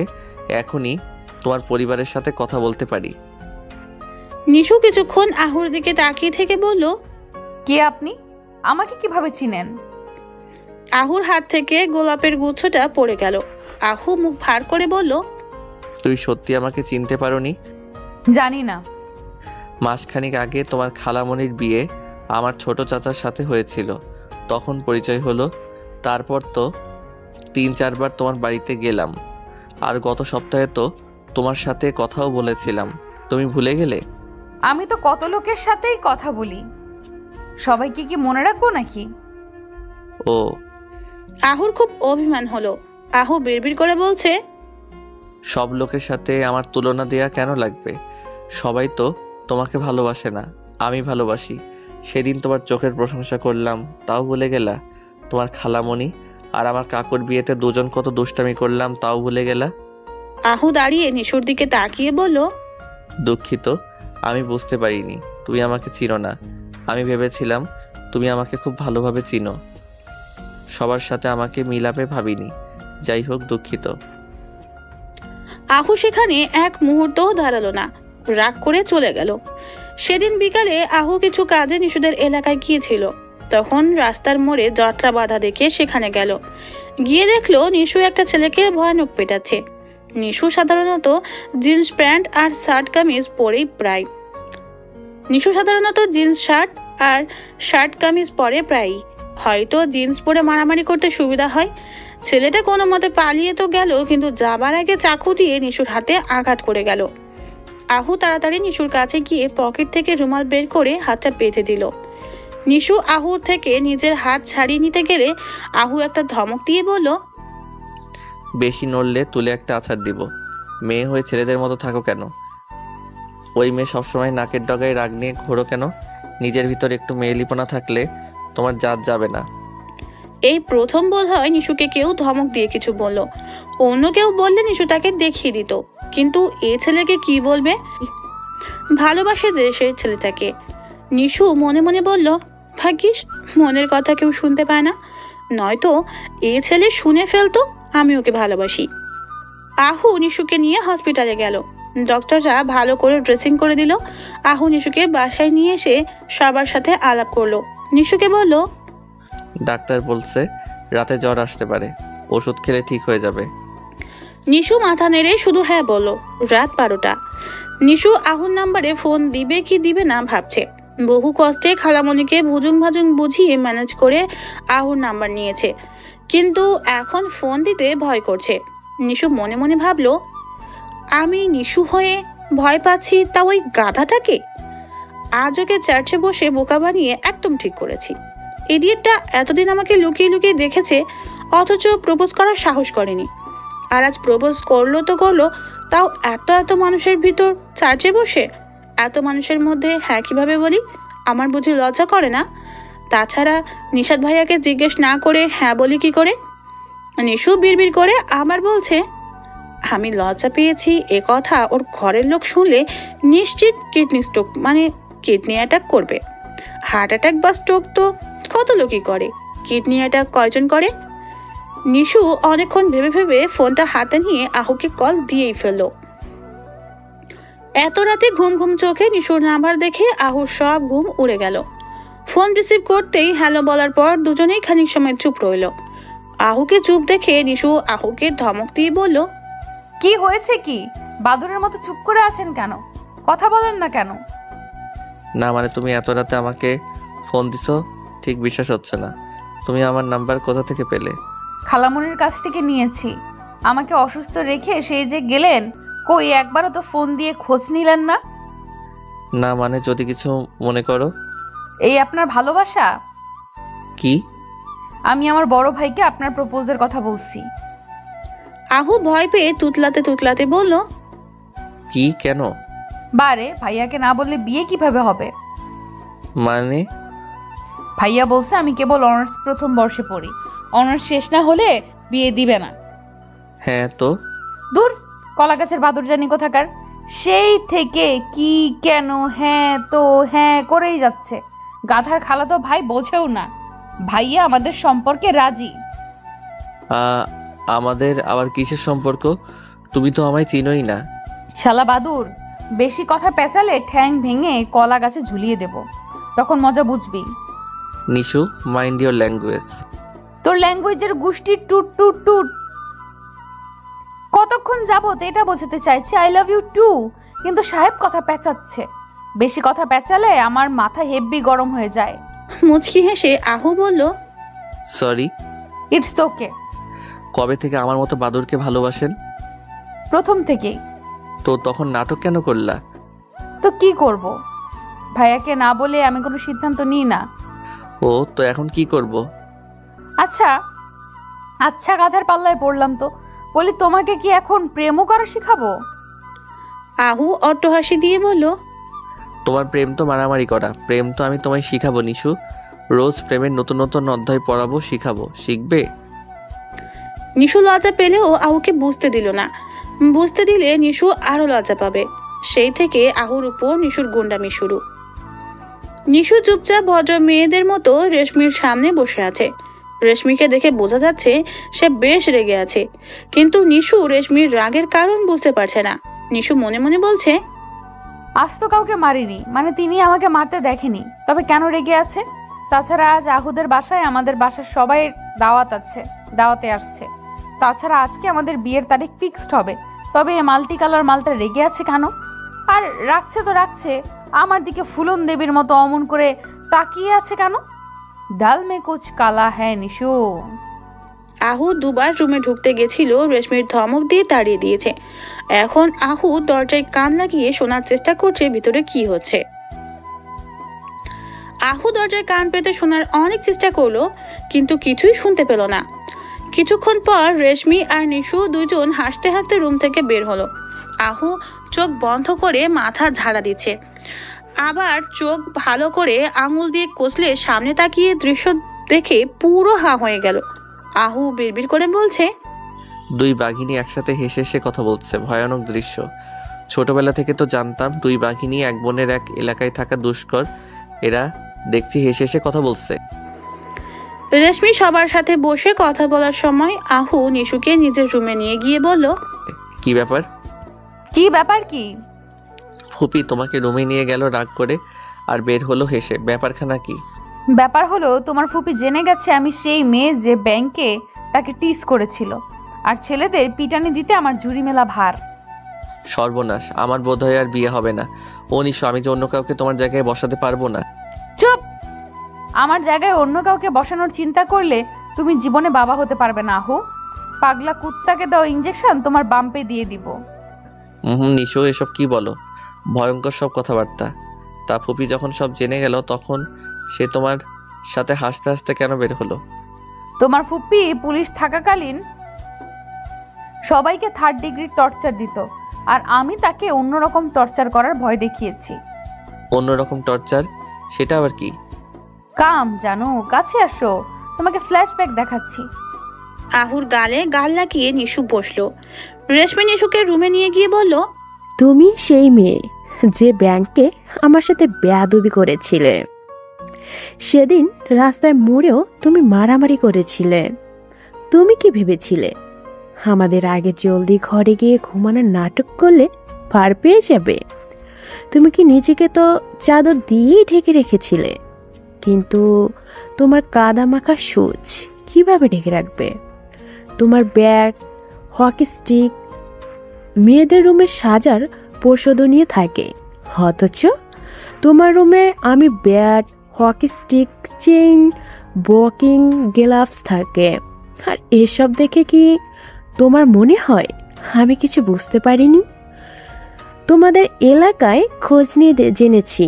Speaker 5: এখনই তোমার পরিবারের সাথে কথা বলতে পারি।
Speaker 2: নিশু কিছুক্ষণ আহুর দিকে তাকিয়ে থেকে বলল,
Speaker 1: কে আপনি? আমাকে কিভাবে চিনেন?
Speaker 2: আহুর হাত থেকে গোলাপের গুচ্ছটা পড়ে গেল। আহু মুখ ভার করে বলল,
Speaker 5: তুই সত্যি আমাকে চিনতে পারোনি?
Speaker 1: জানি না।
Speaker 5: মাসখানেক আগে তোমার খালামণির বিয়ে আমার ছোট চাচার সাথে হয়েছিল, তখন পরিচয় হলো। তারপর তো 3-4 বার তোমার বাড়িতে গেলাম, আর গত সপ্তাহে তো তোমার সাথে কথাও বলেছিলাম। তুমি ভুলে গেলে?
Speaker 1: আমি তো কত লোকের সাথেই কথা বলি, সবাইকে কি মনে রাখবো নাকি?
Speaker 5: ও।
Speaker 2: আহুর খুব অভিমান হলো। আহু বিড়বিড় করে বলছে,
Speaker 5: সব লোকের সাথে আমার তুলনা দেয়া কেন লাগবে? সবাই তো তোমাকে ভালোবাসে না, আমি ভালোবাসি। সেদিন তোমার চোখের প্রশংসা করলাম, তাও ভুলে গেলা? তোমার খালামণি আর আমার কাকুর বিয়েতে দুজন কত দুষ্টামি করলাম, তাও ভুলে গেলা?
Speaker 2: আহু দাঁড়িয়ে নিশুর দিকে তাকিয়ে বলল,
Speaker 5: দুঃখিত, আমি বুঝতে পারিনি তুমি আমাকে চিনো না। আমি ভেবেছিলাম তুমি আমাকে খুব ভালোভাবে চিনো। সবার সাথে আমাকে মিলাবে ভাবিনি। যাই হোক, দুঃখিত।
Speaker 2: আহু সেখানে এক মুহূর্তও দাঁড়ালো না, রাগ করে চলে গেল। সেদিন বিকালে আহু কিছু কাজে নিশুদের এলাকায় গিয়েছিল। তখন রাস্তার মোড়ে জটলা বাঁধা দেখে সেখানে গেল। গিয়ে দেখলো নিশু একটা ছেলেকে ভয়ানক পেটাচ্ছে। নিশু সাধারণত জিন্স প্যান্ট আর শার্ট কামিজ পরেই নিশু সাধারণত জিন্স শার্ট আর শার্ট কামিজ পরে প্রায়ই। হয়তো জিন্স পরে মারামারি করতে সুবিধা হয়। ছেলেটা কোনো মতে পালিয়ে তো গেল, কিন্তু যাবার আগে চাকু দিয়ে নিশুর হাতে আঘাত করে গেল। আহু তাড়াতাড়ি নিশুর কাছে গিয়ে পকেট থেকে রুমাল বের করে হাতটা বেঁধে দিল। নিশু আহুর থেকে নিজের হাত ছাড়িয়ে নিতে গেলে আহু একটা ধমক দিয়ে বলল,
Speaker 5: বেশি নড়লে তুলে একটা আছাড় দিব। মেয়ে হয়ে ছেলেদের মতো থাকো কেন? ওই মেয়ে সবসময় নাকের ডগায় রাগ নিয়ে ঘোরো কেন? নিজের ভিতর একটু মেয়েলিপনা থাকলে তোমার জাত যাবে না।
Speaker 2: এই প্রথম বোধ হয় নিশুকে কেউ ধমক দিয়ে কিছু বলল। অন্য কেউ বললে নিশু তাকে দেখিয়ে দিত, কিন্তু এ ছেলেকে কি বলবে? ভালোবাসে যে সে ছেলেটাকে। নিশু মনে মনে বলল, ভাগ্যিস মনের কথা কেউ শুনতে পায় না, নয়তো এ ছেলে শুনে ফেলতো আমি ওকে ভালোবাসি। আহু নিশুকে নিয়ে হসপিটালে গেল। ডক্টররা ভালো করে ড্রেসিং করে দিল। আহু নিশুকে বাসায় নিয়ে এসে সবার সাথে আলাপ করলো। নিশুকে বলল,
Speaker 5: ডাক্তার বলছে রাতে জ্বর আসতে পারে, ওষুধ খেলে ঠিক হয়ে যাবে।
Speaker 2: নিশু মাথা নেড়ে শুধু হ্যাঁ বলল। রাত 12টা। নিশু আহুর নাম্বারে ফোন দিবে কি দিবে না ভাবছে। বহু কষ্টে খালামণিকে ভুজুং ভাজুং বুঝিয়ে ম্যানেজ করে আহুর নাম্বার নিয়েছে, কিন্তু এখন ফোন দিতে ভয় করছে। নিশু মনে মনে ভাবলো, আমি নিশু হয়ে ভয় পাচ্ছি তা ওই গাধাটাকে। আজ ওকে চার্চে বসে বোকা বানিয়ে একদম ঠিক করেছি। ইডিয়েটটা এতদিন আমাকে লুকিয়ে লুকিয়ে দেখেছে, অথচ প্রপোজ করার সাহস করেনি। আর আজ প্রপোজ করলো তো করলো, তাও এত এত মানুষের ভিতর চার্চে বসে। এত মানুষের মধ্যে হ্যাঁ কিভাবে বলি? আমার বুঝি লজ্জা করে না? তাছাড়া নিশাদ ভাইয়াকে জিজ্ঞেস না করে হ্যাঁ বলি কি করে? নিশু বিড়বিড় করে আবার বলছে, আমি লজ্জা পেয়েছি এ কথা ওর ঘরের লোক শুনলে নিশ্চিত কিডনি স্ট্রোক মানে কিডনি অ্যাটাক করবে। হার্ট অ্যাটাক বা স্ট্রোক তো কত লোকই করে, কিডনি অ্যাটাক কয়জন করে? নিশু অনেকক্ষণ ভেবে ভেবে ফোনটা হাতে নিয়ে আহুকে কল দিয়েই ফেললো। এত রাতে ঘুম ঘুম চোখে নিশুর নাম্বার দেখে আহুর সব ঘুম উড়ে গেল। ফোন রিসিভ করতেই হ্যালো বলার পর দুজনেই খানিক সময় চুপ রইল। আহুকে চুপ দেখে নিশু আহুকে ধমক দিয়ে বলল,
Speaker 1: কি হয়েছে কি? বাদুরের মতো চুপ করে আছেন কেন? কথা বলেন না কেন?
Speaker 5: না মানে তুমি এত রাতে আমাকে ফোন দিছো, ঠিক বিশ্বাস হচ্ছে না। তুমি আমার নাম্বার কোথা থেকে পেলে?
Speaker 1: খালামুনির কাছ থেকে নিয়েছি। আমাকে অসুস্থ রেখে সেই যে গেলেন, কই একবারও তো ফোন দিয়ে খোঁজ নিলেন না।
Speaker 5: না মানে যদি কিছু মনে করো।
Speaker 1: এই আপনার ভালোবাসা?
Speaker 5: কি?
Speaker 1: আমি আমার বড় ভাইকে আপনার প্রপোজের কথা বলছি।
Speaker 2: আহু ভয় পেয়ে তুতলাতে তুতলাতে বলল,
Speaker 5: কি? কেন?
Speaker 1: বারে ভাইয়াকে না বললে বিয়ে কিভাবে হবে?
Speaker 5: মানে?
Speaker 1: ভাইয়া বলছে আমি কেবল অনার্স প্রথম বর্ষে পড়ি, অনার্স শেষ না হলে বিয়ে দিবে না।
Speaker 5: হ্যাঁ তো?
Speaker 1: দূর, কলা গাছের বাদুর জানি কোথাকার। সেই থেকে কি কেন হ্যাঁ তো হ্যাঁ করেই যাচ্ছে। গাধার খালা তো ভাই বোঝেও না ভাইয়া আমাদের সম্পর্কে রাজি।
Speaker 5: আমাদের আবার কিসের সম্পর্ক? তুমি তো আমায় চিনোই না।
Speaker 1: শালা বাদুর, বেশি কথা পেঁচালে ঠ্যাং ভেঙে কলা গাছে ঝুলিয়ে দেব, তখন মজা বুঝবি।
Speaker 5: Nishu, mind your language.
Speaker 1: তোর ল্যাঙ্গুয়েজের গুষ্টি টুট টুট টুট। কতক্ষণ যাবত এটা বোঝাতে চাইছি আই লাভ ইউ টু, কিন্তু সাহেব কথা পেঁচাচ্ছে। বেশি কথা পেঁচালে আমার মাথা হেব্বি গরম হয়ে যায়।
Speaker 2: মুচকি হেসে আহু বলল,
Speaker 5: সরি।
Speaker 1: It's okay.
Speaker 5: কবে থেকে আমার মতো বাদুরকে ভালোবাসেন?
Speaker 1: প্রথম থেকেই।
Speaker 5: তো তখন নাটক কেন করলা?
Speaker 1: তো কি করব, ভাইয়াকে না বলে আমি কোনো সিদ্ধান্ত নিই না।
Speaker 5: ও তো এখন কি করব?
Speaker 1: আচ্ছা আচ্ছা গাধার পাল্লায় পড়লাম তো। বলি তোমাকে কি এখন প্রেমও করা শিখাবো?
Speaker 2: আহু অট্টহাসি দিয়ে বলল,
Speaker 5: তোমার প্রেম তো মারামারি করা, প্রেম তো আমি তোমায় শিখাবো নিশু। রোজ প্রেমের নতুন নতুন অধ্যায় পড়াবো, শিখাবো, শিখবে?
Speaker 2: নিশু লজ্জা পেলেও আহুকে বুঝতে দিল না। বুঝতে দিলে নিশু আরো লজ্জা পাবে। সেই থেকে আহুর উপর নিশুর গুন্ডামি শুরু। নিশু চুপচাপ ভদ্র মেয়েদের মতো রেশমির সামনে বসে আছে। রেশমিকে দেখে বোঝা যাচ্ছে সে বেশ রেগে আছে, কিন্তু নিশু রেশমির রাগের কারণ বুঝতে পারছে না। নিশু মনে মনে বলছে,
Speaker 1: আজ তো কাউকে মারিনি, মানে তিনি আমাকে মারতে দেখেনি, তবে কেন রেগে আছে? তাছাড়া আজ আহুদের বাসায় আমাদের বাসার সবাই দাওয়াত আছে, দাওয়াতে আসছে। তাছাড়া আজকে আমাদের বিয়ের তারিখ ফিক্সড হবে, তবে এই মাল্টি কালার মালটা রেগে আছে কেন? আর রাখছে তো রাখছে, আমার দিকে ফুলন দেবীর মতো অমন করে তাকিয়ে আছে কেন? ডাল মে কুছ কালা হ্যায় নিশু।
Speaker 2: আহু দুবার রুমে ঢুকতে গেছিল, রেশমির ধমক দিয়ে তাড়িয়ে দিয়েছে। এখন আহু দরজায় কান লাগিয়ে শোনার চেষ্টা করছে ভিতরে কি হচ্ছে। আহু দরজায় কান পেতে শোনার অনেক চেষ্টা করলো, কিন্তু কিছুই শুনতে পেল না। কিছুক্ষণ পর রেশমি আর নিশু দুজন হাসতে হাসতে রুম থেকে বের হলো। আহু চোখ বন্ধ করে মাথা ঝাড়া দিচ্ছে, আবার চোখ ভালো করে আঙুল দিয়ে কষলে সামনে তাকিয়ে দৃশ্য দেখে পুরো হা হয়ে গেল। আহু বিড়বিড় করে বলছে,
Speaker 5: দুই বাঘিনী একসাথে হেসে হেসে কথা বলছে, ভয়ানক দৃশ্য। ছোটবেলা থেকে তো জানতাম দুই বাঘিনী এক বনের এক এলাকায় থাকা দুষ্কর, এরা দেখছি হেসে হেসে কথা বলছে।
Speaker 2: রেশমি সবার সাথে বসে কথা বলার সময় আহু নিশুকে নিজের রুমে নিয়ে গিয়ে বলল,
Speaker 5: কি ব্যাপার?
Speaker 1: কি ব্যাপার কি?
Speaker 5: ফুপি তোমাকে রুমে নিয়ে গেল রাগ করে, আর বের হলো হেসে, ব্যাপারখানা কি?
Speaker 1: ব্যাপার হলো তোমার ফুপি জেনে গেছে আমি সেই মেয়ে যে ব্যাংকে তাকে টিস করেছিল, আর ছেলেদের পিটানি দিতে আমার ঝুড়ি মেলা ভার।
Speaker 5: সর্বনাশ, আমার বোধহয় আর বিয়ে হবে না। ও নিশো, আমি যে অন্য কাউকে তোমার জায়গায় বসাতে পারবো না।
Speaker 1: চুপ! আমার জায়গায় অন্য কাউকে বসানোর চিন্তা করলে তুমি জীবনে বাবা হতে পারবে না আহু। পাগলা কুত্তাকে দাও ইঞ্জেকশন, তোমার বাম্পে দিয়ে দিব।
Speaker 5: নিশো, এসব কি বলো? ভয়ঙ্কর সব কথাবার্তা। তা ফুপি যখন সব জেনে গেল তখন সে তোমার সাথে হাসতে হাসতে কেন বের হলো?
Speaker 1: তোমার ফুপি পুলিশ থাকাকালীন সবাইকে 3rd ডিগ্রি টর্চার দিত, আর আমি তাকে অন্যরকম টর্চার করার ভয় দেখিয়েছি।
Speaker 5: অন্যরকম টর্চার? সেটা আবার কি?
Speaker 1: কাম জানো, কাছে আসো, তোমাকে ফ্ল্যাশব্যাক দেখাচ্ছি।
Speaker 2: আহুর গালে গাল লাগিয়ে নিশু বসলো। রেশমি নিশুকে রুমে নিয়ে গিয়ে বলল,
Speaker 3: তুমি সেই মেয়ে যে ব্যাংকে আমার সাথে বেয়াদবি করেছিলে। সেদিন রাস্তায় মোড়েও তুমি মারামারি করেছিলে। তুমি কি ভেবেছিলে আমাদের আগে জলদি ঘরে গিয়ে ঘুমানোর নাটক করলে পার পেয়ে যাবে? তুমি কি নিজেকে তো চাদর দিয়েই ঢেকে রেখেছিলে, কিন্তু তোমার কাদা মাখা সুচ কিভাবে ঢেকে রাখবে? তোমার ব্যাগ, হকি স্টিক মেয়েদের রুমে সাজার প্রসাধনী থাকে, অথচ তোমার রুমে আমি bat, hockey stick, chain, boxing gloves থাকে। আর এসব দেখে কি তোমার মনে হয় আমি কিছু বুঝতে পারিনি? তোমাদের এলাকায় খোঁজ নিয়ে জেনেছি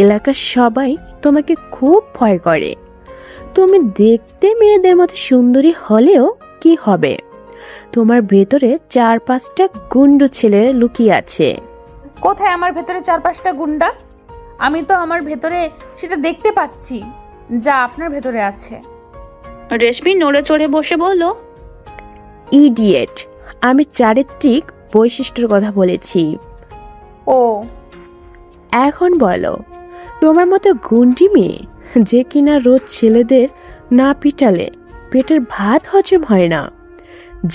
Speaker 3: এলাকার সবাই তোমাকে খুব ভয় করে। তুমি দেখতে মেয়েদের মতো সুন্দরী হলেও কি হবে, তোমার ভেতরে 4-5টা গুন্ডু ছেলে লুকিয়ে আছে।
Speaker 1: কোথায় আমার ভেতরে 4-5টা গুন্ডা? আমি তো আমার ভেতরে সেটা দেখতে পাচ্ছি যা আপনার ভেতরে আছে।
Speaker 2: রেশমি নড়ে চড়ে বসে বলল,
Speaker 3: ইডিয়েট, আমি চারিত্রিক বৈশিষ্ট্যের কথা বলেছি।
Speaker 1: ও,
Speaker 3: এখন বলো, তোমার মতো গুন্ডি মেয়ে যে কিনা রোজ ছেলেদের না পিটালে পেটের ভাত হজম হয় না,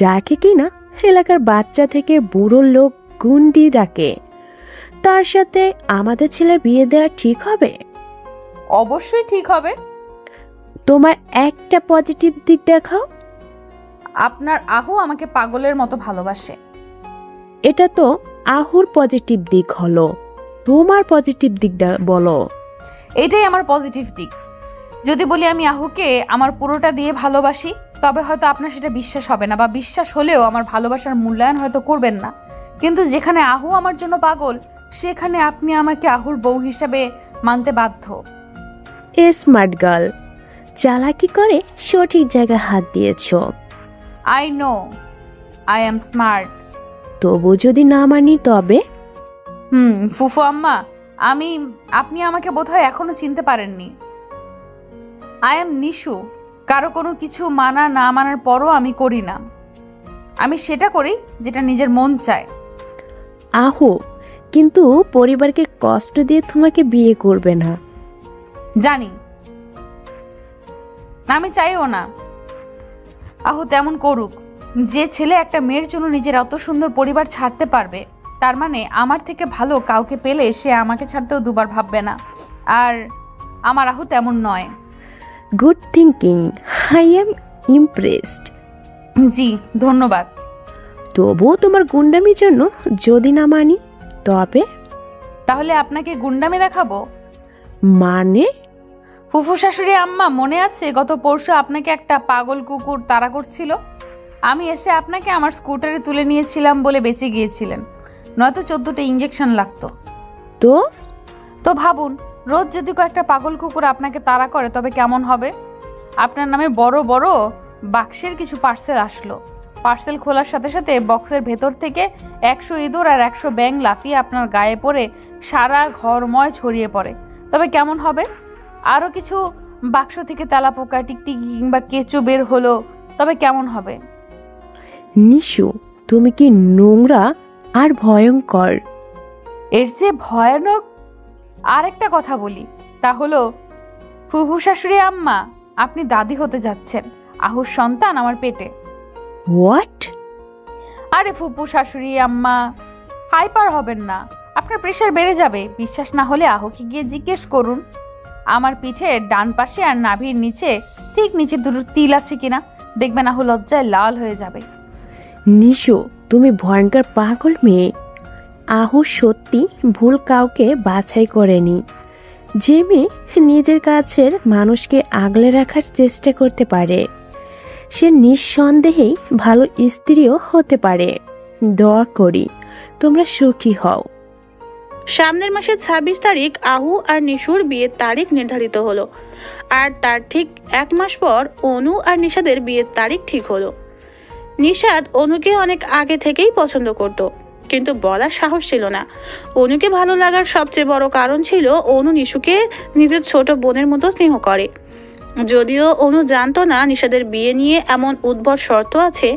Speaker 3: যাকে কিনা এলাকার বাচ্চা থেকে বুড়ো লোক গুন্ডি ডাকে, তার সাথে আমাদের ছেলে বিয়ে দেওয়া ঠিক হবে?
Speaker 1: অবশ্যই ঠিক হবে।
Speaker 3: তোমার একটা পজিটিভ দিক দেখাও।
Speaker 1: আপনার আহু আমাকে পাগলের মতো ভালোবাসে।
Speaker 3: এটা তো আহুর পজিটিভ দিক হলো, তোমার পজিটিভ দিক বলো।
Speaker 1: এটাই আমার পজিটিভ দিক। যদি বলি আমি আহুকে আমার পুরোটা দিয়ে ভালোবাসি, তবে হয়তো আপনার সেটা বিশ্বাস হবে না, বা বিশ্বাস হলেও আমার ভালোবাসার মূল্যায়ন হয়তো করবেন না। কিন্তু যেখানে আহু আমার জন্য পাগল, সেখানে আপনি আমাকে আহুর বউ হিসাবে মানতে বাধ্য।
Speaker 3: স্মার্ট গার্ল, চালাকি করে সঠিক জায়গায় হাত দিয়েছো।
Speaker 1: I know I am smart.
Speaker 3: তবু যদি না মানি তবে?
Speaker 1: ফুফু আম্মা, আপনি আমাকে বোধহয় এখনো চিনতে পারেননি। I am Nishu. কারো কোনো কিছু মানা না মানার পরও আমি করি না, আমি সেটা করি যেটা নিজের মন চায়।
Speaker 3: আহু কিন্তু পরিবারকে কষ্ট দিয়ে তোমাকে বিয়ে করবে না।
Speaker 1: জানি, আমি চাইও না আহু তেমন করুক। যে ছেলে একটা মেয়ের জন্য নিজের এত সুন্দর পরিবার ছাড়তে পারবে, তার মানে আমার থেকে ভালো কাউকে পেলে সে আমাকে ছাড়তেও দুবার ভাববে না। আর আমার আহু তেমন নয়।
Speaker 3: Good thinking, I am impressed.
Speaker 1: জি ধন্যবাদ।
Speaker 3: তবুও তোমার গুন্ডামির জন্য যদি না মানি তবে?
Speaker 1: তাহলে আপনাকে গুন্ডামি দেখাবো।
Speaker 3: মানে?
Speaker 1: ফুফু শাশুড়ি আম্মা, মনে আছে গত পরশু আপনাকে একটা পাগল কুকুর তাড়া করছিল? আমি এসে আপনাকে আমার স্কুটারে তুলে নিয়েছিলাম বলে বেঁচে গিয়েছিলেন, নয়তো 14টা ইঞ্জেকশন লাগতো। তো ভাবুন, রোজ যদি কয়েকটা পাগল কুকুর আপনাকে তাড়া করে তবে কেমন হবে? আপনার নামে বড় বড় বাক্সের কিছু পার্সেল আসলো। পার্সেল খোলার সাথে সাথে বক্সের ভেতর থেকে 100 ইঁদুর আর 100 ব্যাঙ লাফিয়ে আপনার গায়ে পড়ে সারা ঘরময় ছড়িয়ে পড়ে, তবে কেমন হবে? আরও কিছু বাক্স থেকে তেলাপোকা, টিকটিকি কিংবা কেঁচো বের হলো, তবে কেমন হবে?
Speaker 3: নিশু, তুমি কি নোংরা আর ভয়ঙ্কর।
Speaker 1: এর চেয়ে ভয়ানক আর একটা কথা বলি, তা হলো ফুফু শাশুড়ি আম্মা, আপনি দাদি হতে যাচ্ছেন। আহুর সন্তান আমার পেটে।
Speaker 3: হোয়াট?
Speaker 1: আরে ফুপু শাশুড়ি আম্মা, হাইপার হবেন না, আপনার প্রেশার বেড়ে যাবে। বিশ্বাস না হলে আহুকে গিয়ে জিজ্ঞেস করুন আমার পিঠের ডান পাশে আর নাভির নিচে, ঠিক নিচে দুটো তিল আছে কিনা। দেখবেন আহু লজ্জায় লাল হয়ে যাবে।
Speaker 3: নিশু, তুমি ভয়ঙ্কর পাগল মেয়ে। আহু সত্যি ভুল কাউকে বাছাই করেনি। যে মেয়ে নিজের কাছের মানুষকে আগলে রাখার চেষ্টা করতে পারে, সে নিঃসন্দেহেই ভালো স্ত্রীও হতে পারে। দোয়া করি তোমরা সুখী হও।
Speaker 2: সামনের মাসের 26 তারিখ আহু আর নিশুর বিয়ের তারিখ নির্ধারিত হলো, আর তার ঠিক 1 মাস পর অনু আর নিশাদের বিয়ের তারিখ ঠিক হলো। নিশাদ অনুকে অনেক আগে থেকেই পছন্দ করত, কিন্তু বলার সাহস ছিল না। অনুকে ভালো লাগার সবচেয়ে বড় কারণ ছিল অনু নিশুকে নিজের ছোট বোনের মতো স্নেহ করে। যদিও অনু জানতো না নিশাদের বিয়ে নিয়ে এমন উদ্ভট শর্ত আছে,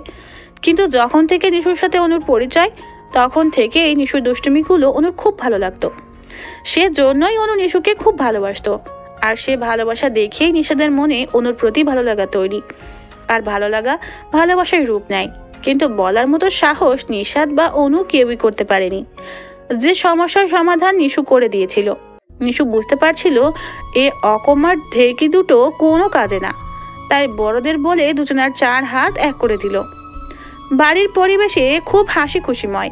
Speaker 2: কিন্তু যখন থেকে নিশুর সাথে অনুর পরিচয়, তখন থেকেই নিশুর দুষ্টুমিগুলো অনুর খুব ভালো লাগতো। সে জন্যই অনু নিশুকে খুব ভালোবাসতো, আর সে ভালোবাসা দেখেই নিশাদের মনে অনুর প্রতি ভালো লাগা তৈরি। আর ভালো লাগা ভালোবাসার রূপ নেয়, কিন্তু বলার মতো সাহস নিশাদ বা অনু কেউই করতে পারেনি। যে সমস্যার সমাধান নিশু করে দিয়েছিল। নিশু বুঝতে পারছিল এ অকমার ঢেকি দুটো কোনো কাজে না, তাই বড়দের বলে দুজনের 4 হাত এক করে দিল। বাড়ির পরিবেশে খুব হাসি খুশিময়,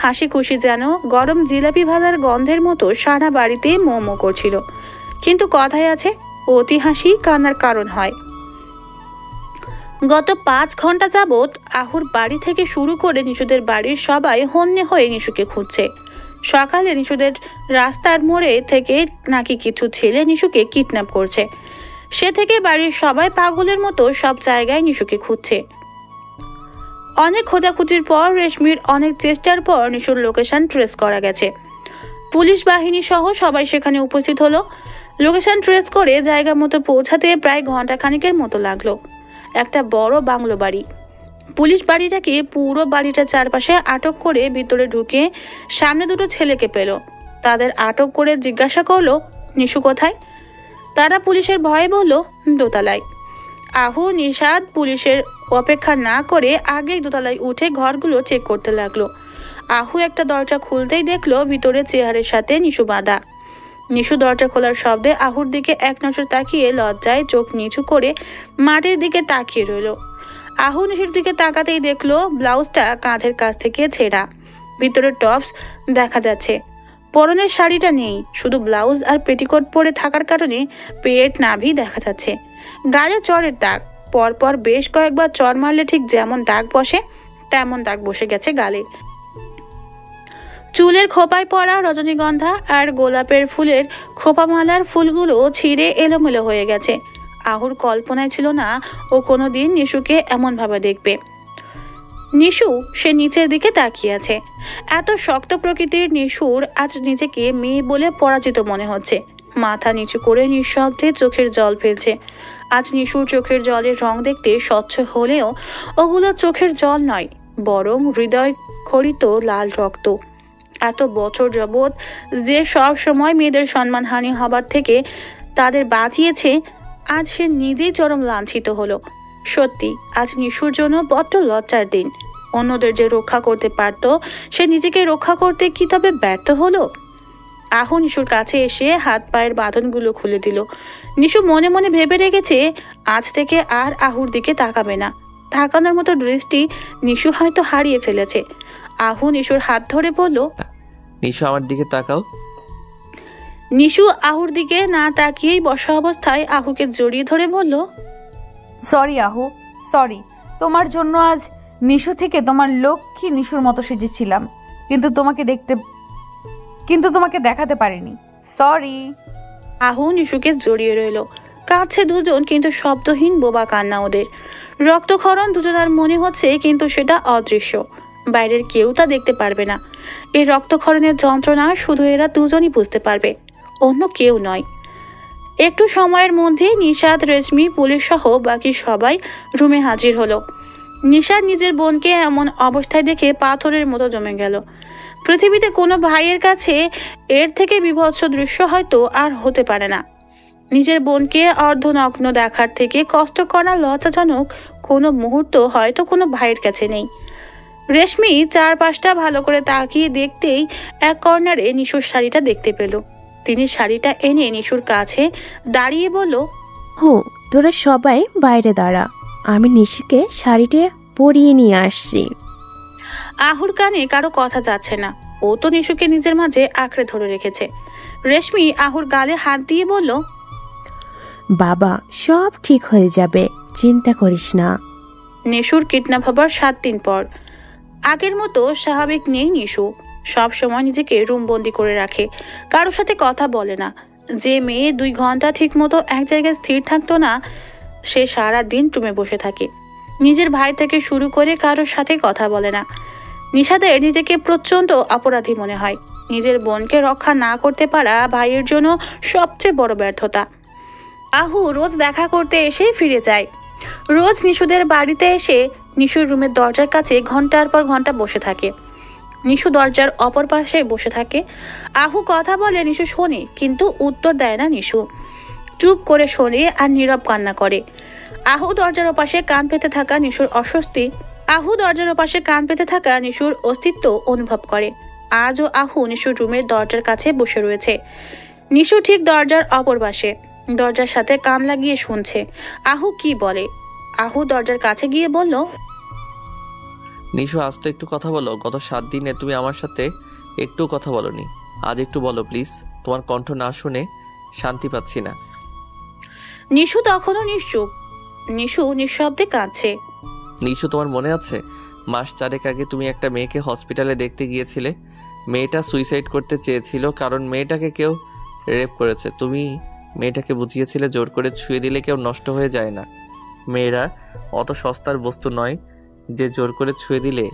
Speaker 2: হাসি খুশি যেন গরম জিলাপি ভাজার গন্ধের মতো সারা বাড়িতে মোমো করছিল। কিন্তু কথায় আছে, অতি হাসি কান্নার কারণ হয়। গত 5 ঘন্টা যাবৎ আহুর বাড়ি থেকে শুরু করে নিশুদের বাড়ির সবাই হন্যে হয়ে নিশুকে খুঁজছে। সকালে নিশুদের রাস্তার মোড়ে থেকে নাকি কিছু ছেলে নিশুকে কিডন্যাপ করছে। সে থেকে বাড়ির সবাই পাগলের মতো সব জায়গায় নিশুকে খুঁজছে। অনেক খোঁজাখুঁজির পর, রেশমির অনেক চেষ্টার পর নিশুর লোকেশন ট্রেস করা গেছে। পুলিশ বাহিনী সহ সবাই সেখানে উপস্থিত হলো। লোকেশন ট্রেস করে জায়গা মতো পৌঁছাতে প্রায় ঘন্টাখানিকের মতো লাগলো। একটা বড় বাংলো বাড়ি। পুলিশ বাড়িটাকে পুরো বাড়িটা চারপাশে আটক করে ভিতরে ঢুকে সামনে দুটো ছেলেকে পেল। তাদের আটক করে জিজ্ঞাসা করলো নিশু কোথায়। তারা পুলিশের ভয়ে বলল দোতলায়। আহু নিশাদ পুলিশের অপেক্ষা না করে আগেই দোতলায় উঠে ঘরগুলো চেক করতে লাগলো। আহু একটা দরজা খুলতেই দেখলো ভিতরে চেয়ারের সাথে নিশু বাঁধা। নিশু দরজা খোলার শব্দে আহুর দিকে এক নজর তাকিয়ে লজ্জায় চোখ নিচু করে মাটির দিকে তাকিয়ে রইল। আহু নিশুর দিকে তাকাতেই দেখলো ব্লাউজটা কাঁধের কাছ থেকে ছেঁড়া, ভিতরে টপস দেখা যাচ্ছে। পরনের শাড়িটা নেই, শুধু ব্লাউজ আর পেটিকোট পরে থাকার কারণে পেট নাভি দেখা যাচ্ছে। গালে চরের দাগ, পরপর বেশ কয়েকবার চর মারলে ঠিক যেমন দাগ বসে তেমন দাগ বসে গেছে গালে। চুলের খোপায় পড়া রজনীগন্ধা আর গোলাপের ফুলের খোপামালার ফুলগুলো ছিঁড়ে এলোমেলো হয়ে গেছে। আহুর কল্পনায় ছিল না ও কোনোদিন নিশুকে এমন ভাবে দেখবে। নিশু সে নিচের দিকে তাকিয়ে আছে। এত শক্ত প্রকৃতির নিশুর আজ নিজেকে মেয়ে বলে পরাজিত মনে হচ্ছে। মাথা নিচু করে নিঃশব্দে চোখের জল ফেলছে। আজ নিশুর চোখের জলের রং দেখতে স্বচ্ছ হলেও ওগুলো চোখের জল নয়, বরং হৃদয় খরিত লাল রক্ত। এত বছর যাবৎ যে সব সময় মেয়েদের সম্মানহানি হবার থেকে তাদের বাঁচিয়েছে, আজ সে নিজেই চরম লাঞ্ছিত হলো। সত্যি আজ নিশুর জন্য বড্ড লজ্জার দিন। অন্যদের যে রক্ষা করতে পারত, সে নিজেকে রক্ষা করতে কি তবে ব্যর্থ হলো? আহু নিশুর কাছে এসে হাত পায়ের বাঁধনগুলো খুলে দিল। নিশু মনে মনে ভেবে রেখেছে আজ থেকে আর আহুর দিকে তাকাবে না। তাকানোর মতো দৃষ্টি নিশু হয়তো হারিয়ে ফেলেছে। আহু নিশুর হাত ধরে বলল,
Speaker 5: নিশু আমার দিকে তাকাও।
Speaker 2: নিশু আহুর দিকে না তাকিয়েই বসা অবস্থায় আহুকে জড়িয়ে ধরে বলল,
Speaker 1: সরি আহু, সরি। তোমার জন্য আজ নিশু থেকে তোমার লক্ষ্মী নিশুর মতো সেজেছিলাম, কিন্তু তোমাকে দেখাতে পারিনি। সরি।
Speaker 2: আহু নিশুকে জড়িয়ে রইল। কাছে দুজন, কিন্তু শব্দহীন বোবা কান্না ওদের। রক্তক্ষরণ দুজনের মনে হচ্ছে, কিন্তু সেটা অদৃশ্য, বাইরের কেউ তা দেখতে পারবে না। এই রক্তক্ষরণের যন্ত্রণা শুধু এরা দুজনই বুঝতে পারবে, অন্য কেউ নয়। একটু সময়ের মধ্যেই নিশাদ, রেশমি, পুলিশ সহ বাকি সবাই রুমে হাজির হলো। নিশাদ নিজের বোনকে এমন অবস্থায় দেখে পাথরের মতো জমে গেল। পৃথিবীতে কোনো ভাইয়ের কাছে এর থেকে বীভৎস দৃশ্য হয়তো আর হতে পারে না। নিজের বোনকে অর্ধনগ্ন দেখার থেকে কষ্ট করা লজ্জাজনক কোনো মুহূর্ত হয়তো কোনো ভাইয়ের কাছে নেই। রেশমি চারপাশটা ভালো করে তাকিয়ে দেখতেই এক কর্নারে নিশুর শাড়িটা দেখতে পেল। তিনি শাড়িটা এনে নিশুর কাছে দাঁড়িয়ে বলল,
Speaker 3: তোরা সবাই বাইরে দাঁড়া, আমি নিশুকে শাড়িটা পরিয়ে নিয়ে আসছি।
Speaker 2: আহুর কানে কারো কথা যাচ্ছে না, ও তো নিশুকে নিজের মাঝে আঁকড়ে ধরে রেখেছে। রেশমি আহুর গালে হাত দিয়ে বলল,
Speaker 3: বাবা, সব ঠিক হয়ে যাবে, চিন্তা করিস না।
Speaker 2: নিশুর কিডন্যাপ হবার 7 দিন পর। আগের মতো স্বাভাবিক নেই নিশু। সব সময় নিজেকে রুম বন্দি করে রাখে, কারোর সাথে কথা বলে না। যে মেয়ে 2 ঘন্টা ঠিক মতো এক জায়গায় স্থির থাকতো না, সে সারা দিন রুমে বসে থাকে। নিজের ভাই থেকে শুরু করে কারোর সাথে কথা বলে না। নিশাদের নিজেকে প্রচন্ড অপরাধী মনে হয়। নিজের বোনকে রক্ষা না করতে পারা ভাইয়ের জন্য সবচেয়ে বড় ব্যর্থতা। আহু রোজ দেখা করতে এসে ফিরে যায়। রোজ নিশুদের বাড়িতে এসে নিশুর রুমের দরজার কাছে ঘন্টার পর ঘন্টা বসে থাকে। নিশু দরজার অপর পাশে বসে থাকে। আহু কথা বলে, নিশু শোনে, কিন্তু উত্তর দেয় না। নিশু চুপ করে শোনে আর নীরব কান্না করে। আহু দরজার ওপাশে কান পেতে থাকা নিশুর অস্তিত্ব অনুভব করে। আজও আহু নিশুর রুমের দরজার কাছে বসে রয়েছে। নিশু ঠিক দরজার অপর পাশে, দরজার সাথে কান লাগিয়ে শুনছে আহু কি বলে। আহু দরজার কাছে গিয়ে বলল,
Speaker 5: নিশু, আজ তো একটু কথা বলো। গত 7 দিনে তুমি আমার সাথে একটু কথা বলোনি, আজ একটু বলো প্লিজ। তোমার কণ্ঠ না শুনে শান্তি পাচ্ছি না।
Speaker 2: নিশু তখনও নিশ্চুপ। নিশু নিঃশব্দে কাঁদছে।
Speaker 5: নিশু, তোমার মনে আছে মাস 4 আগে তুমি একটা মেয়েকে হসপিটালে দেখতে গিয়েছিলে? মেয়েটা সুইসাইড করতে চেয়েছিল, কারণ মেয়েটাকে কেউ রেপ করেছে। তুমি মেয়েটাকে বুঝিয়েছিলে জোর করে ছুঁয়ে দিলে কেউ নষ্ট হয়ে যায় না। মেয়েরা অত সস্তার বস্তু নয় যে জোর করে ছুঁয়ে দিলে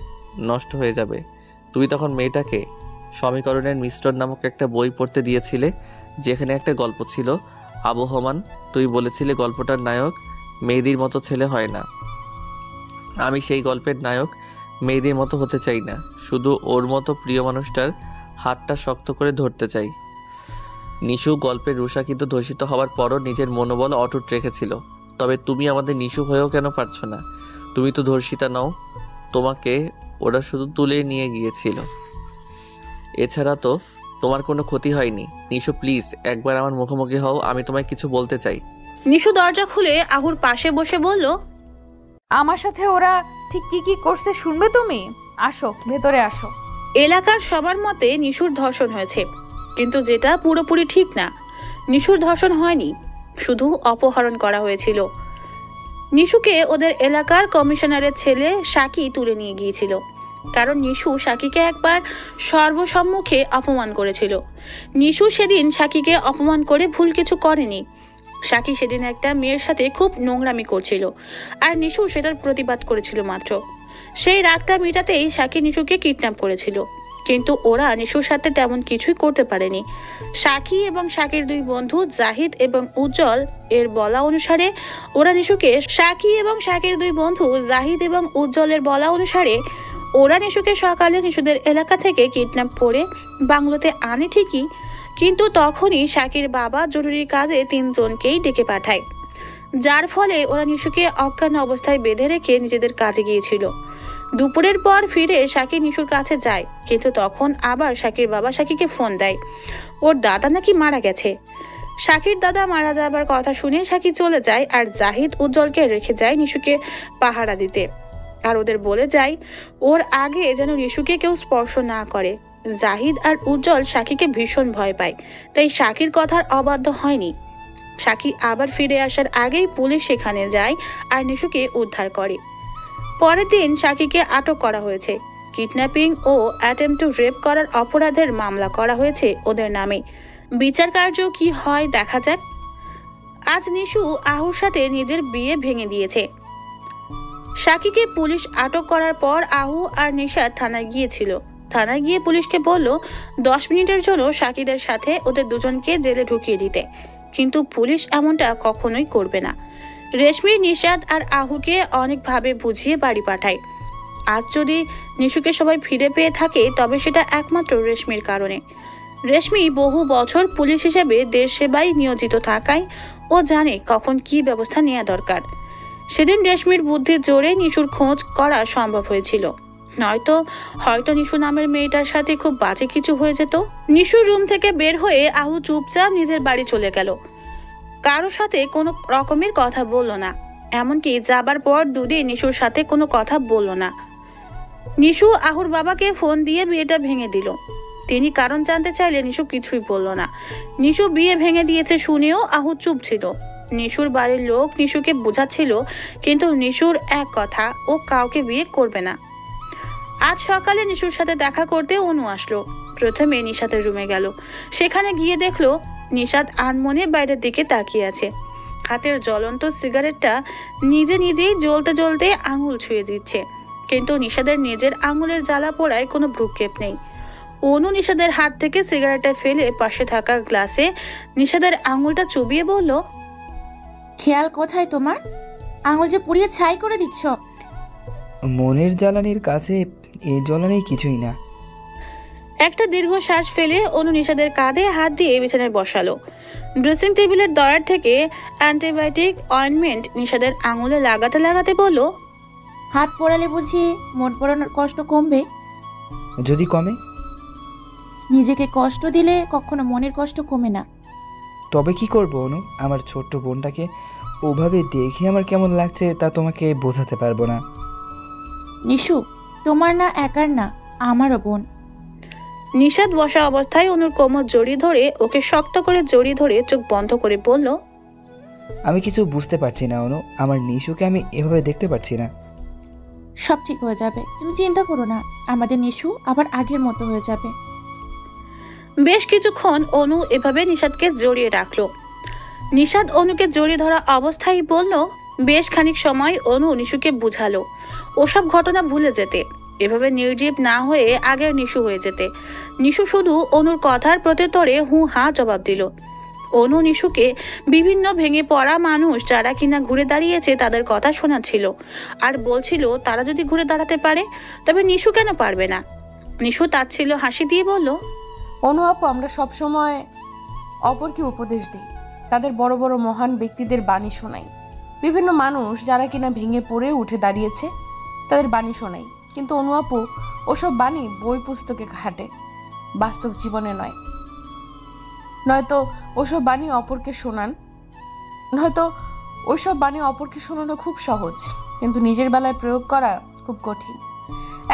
Speaker 5: নষ্ট হয়ে যাবে। তুমি তখন মেয়েটাকে সমীকরণের মিশ্রণ নামক একটা বই পড়তে দিয়েছিলে, যেখানে একটা গল্প ছিল আবহমান। তুই বলেছিলে গল্পটার নায়ক মেয়েদের মতো ছেলে হয় না। আমি সেই গল্পের নায়ক মেয়েদের মতো হতে চাই না, শুধু ওর মতো প্রিয় মানুষটার হাতটা শক্ত করে ধরতে চাই। নিশু গল্পের রুষা কিন্তু ধর্ষিত হওয়ার পরও নিজের মনোবল অটুট রেখেছিল। তবে তুমি আমাদের নিশু হয়েও কেন পারছো না? তুমি তো ধর্ষিতা নও, তোমাকে ওরা শুধু তুলে নিয়ে গিয়েছিল। এছাড়া তো তোমার কোনো ক্ষতি হয়নি। নিশু প্লিজ একবার আমার মুখোমুখি হও, আমি তোমায় কিছু বলতে চাই।
Speaker 2: নিশু দরজা খুলে আহুর পাশে বসে বলল,
Speaker 1: আমার সাথে ওরা ঠিক কি কি করছে শুনবে তুমি? আসো, ভেতরে আসো।
Speaker 2: এলাকার সবার মতে নিশুর ধর্ষণ হয়েছে, কিন্তু যেটা পুরোপুরি ঠিক না। নিশুর ধর্ষণ হয়নি, শুধু অপহরণ করা হয়েছিল। নিশুকে ওদের এলাকার কমিশনারের ছেলে সাকি তুলে নিয়ে গিয়েছিল, কারণ নিশু সাকিকে একবার সর্বসম্মুখে অপমান করেছিল। নিশু সেদিন সাকিকে অপমান করে ভুল কিছু করেনি। সাকি সেদিন একটা মেয়ের সাথে খুব নোংরামি করছিল, আর নিশু সেটার প্রতিবাদ করেছিল মাত্র। সেই রাগটা মেটাতেই সাকি নিশুকে কিডন্যাপ করেছিল, কিন্তু ওরা নিশুর সাথে তেমন কিছুই করতে পারেনি। সাকি এবং সাকির 2 বন্ধু জাহিদ এবং উজ্জ্বল এর বলা অনুসারে ওরা নিশুকে সকালে নিশুদের এলাকা থেকে কিডন্যাপ করে বাংলোতে আনে ঠিকই, কিন্তু তখনই সাকির বাবা জরুরি কাজে 3 জনকেই ডেকে পাঠায়, যার ফলে ওরা নিশুকে অজ্ঞান অবস্থায় বেঁধে রেখে নিজেদের কাজে গিয়েছিল। দুপুরের পর ফিরে সাকি নিশুর কাছে যায়, কিন্তু তখন আবার সাকির বাবা সাকিকে ফোন দেয় ওর দাদা নাকি মারা গেছে। সাকির দাদা মারা যাবার কথা শুনে সাকি চলে যায়, আর জাহিদ উজ্জ্বলকে রেখে যায় নিশুকে পাহারা দিতে, আর ওদের বলে যায় ওর আগে যেন নিশুকে কেউ স্পর্শ না করে। জাহিদ আর উজ্জ্বল সাকিকে ভীষণ ভয় পায়, তাই সাকির কথার অবাধ্য হয়নি। সাকি আবার ফিরে আসার আগেই পুলিশ সেখানে যায় আর নিশুকে উদ্ধার করে। পরের দিন সাকিকে আটক করা হয়েছে। কিডন্যাপিং ও অ্যাটেম্পট টু রেপ করার অপরাধের মামলা করা হয়েছে ওদের নামে। বিচার কার্য কি হয় দেখা যাক। আজ নিশু আহুর সাথে নিজের বিয়ে ভেঙে দিয়েছে। সাকিকে পুলিশ আটক করার পর আহু আর নিশাদ থানায় গিয়েছিল। থানায় গিয়ে পুলিশকে বলল 10 মিনিটের জন্য সাকিদের সাথে ওদের দুজনকে জেলে ঢুকিয়ে দিতে, কিন্তু পুলিশ এমনটা কখনোই করবে না। রেশমি, নিশাদ আর আহুকে অনেকভাবে বুঝিয়ে বাড়ি পাঠায়। আজ যদি নিশুকে সবাই ফিরে পেয়ে থাকে তবে সেটা একমাত্র রেশমির কারণে। রেশমি বহু বছর পুলিশ হিসেবে দেশ সেবায় নিয়োজিত থাকায় ও জানে কখন কি ব্যবস্থা নেওয়া দরকার। সেদিন রেশমির বুদ্ধির জোরে নিশুর খোঁজ করা সম্ভব হয়েছিল, নয়তো হয়তো নিশু নামের মেয়েটার সাথে খুব বাজে কিছু হয়ে যেত। নিশুর রুম থেকে বের হয়ে আহু চুপচাপ নিজের বাড়ি চলে গেল। কারোর সাথে কোনো রকমের কথা বলল না, এমনকি যাবার পর দুদিন নিশুর সাথে কোনো কথা বলল না। নিশু আহুর বাবাকে ফোন দিয়ে বিয়েটা ভেঙে দিল। তিনি কারণ জানতে চাইলে নিশু কিছুই বলল না। নিশু বিয়ে ভেঙে দিয়েছে শুনেও আহু চুপ ছিল। নিশুর বাড়ির লোক নিশুকে বোঝাচ্ছিল, কিন্তু নিশুর এক কথা, ও কাউকে বিয়ে করবে না। আজ সকালে নিশুর সাথে দেখা করতে অনু আসলো। প্রথমে নিশাদের রুমে গেল। সেখানে গিয়ে দেখলো নিশাদ আনমনে বাইরের দিকে তাকিয়ে আছে। হাতের জ্বলন্ত সিগারেটটা নিজে নিজেই জ্বলতে জ্বলতে আঙুল ছুঁয়ে দিচ্ছে, কিন্তু নিশাদের নিজের আঙুলের জ্বালা পোড়ায় কোনো ভ্রুক্ষেপ নেই। অনু নিশাদের হাত থেকে সিগারেটটা ফেলে পাশে থাকা গ্লাসে নিশাদের আঙুলটা চুবিয়ে বলল,
Speaker 10: খেয়াল কোথায় তোমার? আঙুল যে পুড়িয়ে ছাই করে দিচ্ছ।
Speaker 9: মনের জ্বালানির কাছে এই জ্বালানি কিছুই না।
Speaker 2: একটা দীর্ঘ শ্বাস ফেলে অনু নিশাদের কাঁধে হাত দিয়ে বিছানায় বসালো। ড্রেসিং টেবিলের ডয়ার থেকে অ্যান্টিবায়োটিক অয়েন্টমেন্ট নিশাদের আঙুলে লাগাতে লাগাতে বলল,
Speaker 10: হাত পোড়ালে বুঝি মন পোড়ানোর কষ্ট কমবে?
Speaker 9: যদি কমে?
Speaker 10: নিজেকে কষ্ট দিলে কখনো মনের কষ্ট কমে না।
Speaker 9: তবে কি করব অনু? আমার ছোট্ট বোনটাকে ওভাবে দেখে আমার কেমন লাগছে তা তোমাকে বোঝাতে পারবো না।
Speaker 10: নিশু তোমার না একার না, আমারও বোন।
Speaker 2: নিশাদ বসা অবস্থায় অনুর কোমর জড়িয়ে ধরে ওকে শক্ত করে জড়িয়ে ধরে চোখ বন্ধ করে বলল,
Speaker 9: আমি কিছু বুঝতে পারছি না অনু, আমার নিশুকে আমি এভাবে দেখতে পারছি না।
Speaker 10: সব ঠিক হয়ে যাবে, তুমি চিন্তা করো না। আমাদের নিশু আবার আগের মতো হয়ে যাবে।
Speaker 2: বেশ কিছুক্ষণ অনু এভাবে নিশাদকে জড়িয়ে রাখলো। নিশাদ অনুকে জড়িয়ে ধরা অবস্থায় বলল, বেশ খানিক সময় অনু নিশুকে বুঝালো ওসব ঘটনা ভুলে যেতে, এভাবে নির্জীব না হয়ে আগের নিশু হয়ে যেতে। নিশু শুধু অনুর কথার প্রত্যুত্তরে হু হা জবাব দিল। অনু নিশুকে বিভিন্ন ভেঙে পড়া মানুষ যারা কিনা ঘুরে দাঁড়িয়েছে তাদের কথা শোনাচ্ছিল, আর বলছিল তারা যদি ঘুরে দাঁড়াতে পারে তবে নিশু কেন পারবে না। নিশু তাচ্ছিল্য হাসি দিয়ে বলল,
Speaker 1: অনু আপু, আমরা সবসময় অপরকে উপদেশ দিই, তাদের বড় বড় মহান ব্যক্তিদের বাণী শোনাই। বিভিন্ন মানুষ যারা কিনা ভেঙে পড়ে উঠে দাঁড়িয়েছে তাদের বাণী শোনাই, কিন্তু অনু আপু ওসব বাণী বই পুস্তকে খাটে, বাস্তব জীবনে নয়। নয়তো ওসব বাণী অপরকে শোনানো খুব সহজ, কিন্তু নিজের বেলায় প্রয়োগ করা খুব কঠিন।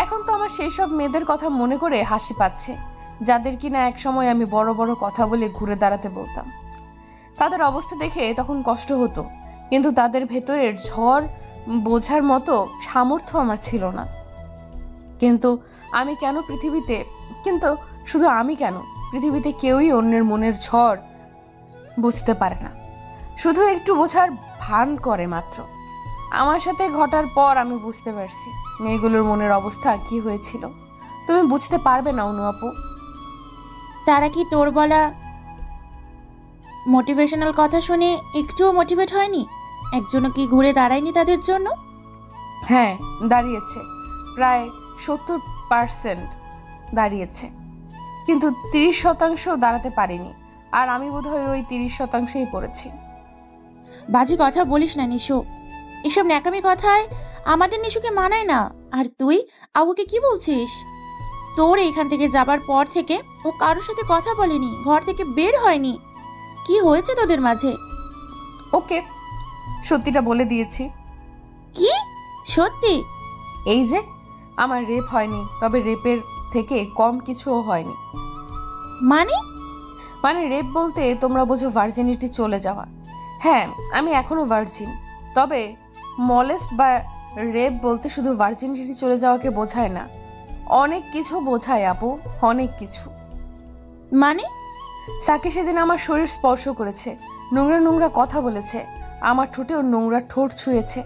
Speaker 1: এখন তো আমার সেই সব মেয়েদের কথা মনে করে হাসি পাচ্ছে যাদের কিনা এক সময় আমি বড় বড় কথা বলে ঘুরে দাঁড়াতে বলতাম। তাদের অবস্থা দেখে তখন কষ্ট হতো, কিন্তু তাদের ভেতরের ঝড় বোঝার মতো সামর্থ্য আমার ছিল না। কিন্তু পৃথিবীতে কেউই অন্যের মনের ঝড় বুঝতে পারে না, শুধু একটু বোঝার ভান করে মাত্র। আমার সাথে ঘটার পর আমি বুঝতে পারছি মেয়েগুলোর মনের অবস্থা কি হয়েছিল। তুমি বুঝতে পারবে না অনু আপু।
Speaker 10: তারা কি তোর বলা মোটিভেশনাল কথা শুনে একটুও মোটিভেট হয়নি? একজনও কি ঘুরে দাঁড়ায়নি তাদের জন্য?
Speaker 1: হ্যাঁ, দাঁড়িয়েছে, প্রায় 70% দাঁড়িয়েছে, কিন্তু 30% দাঁড়াতে পারেনি। আর আমি বোধহয় ওই 30%ই পড়েছি।
Speaker 10: বাজে কথা বলিস না নিশু, এসব ন্যাকামি কথায় আমাদের নিশুকে মানায় না। আর তুই আবুকে কি বলছিস? তোর এখান থেকে যাবার পর থেকে ও কারোর সাথে কথা বলেনি, ঘর থেকে বের হয়নি। কি হয়েছে তোদের মাঝে?
Speaker 1: ওকে সত্যিটা বলে দিয়েছি।
Speaker 10: কি সত্যি?
Speaker 1: এই যে আমার রেপ হয়নি, তবে রেপের থেকে কম কিছুও হয়নি।
Speaker 10: মানে?
Speaker 1: মানে রেপ বলতে তোমরা বোঝো ভার্জিনিটি চলে যাওয়া। হ্যাঁ, আমি এখনো ভার্জিন, তবে মলেস্ট বা রেপ বলতে শুধু ভার্জিনিটি চলে যাওয়াকে বোঝায় না, অনেক কিছু বোঝায় আপু, অনেক কিছু।
Speaker 10: মানে?
Speaker 1: সাকি সেদিন আমার শরীর স্পর্শ করেছে, নোংরা নোংরা কথা বলেছে, আমার ঠোঁটেও নোংরা ঠোঁট ছুঁয়েছে।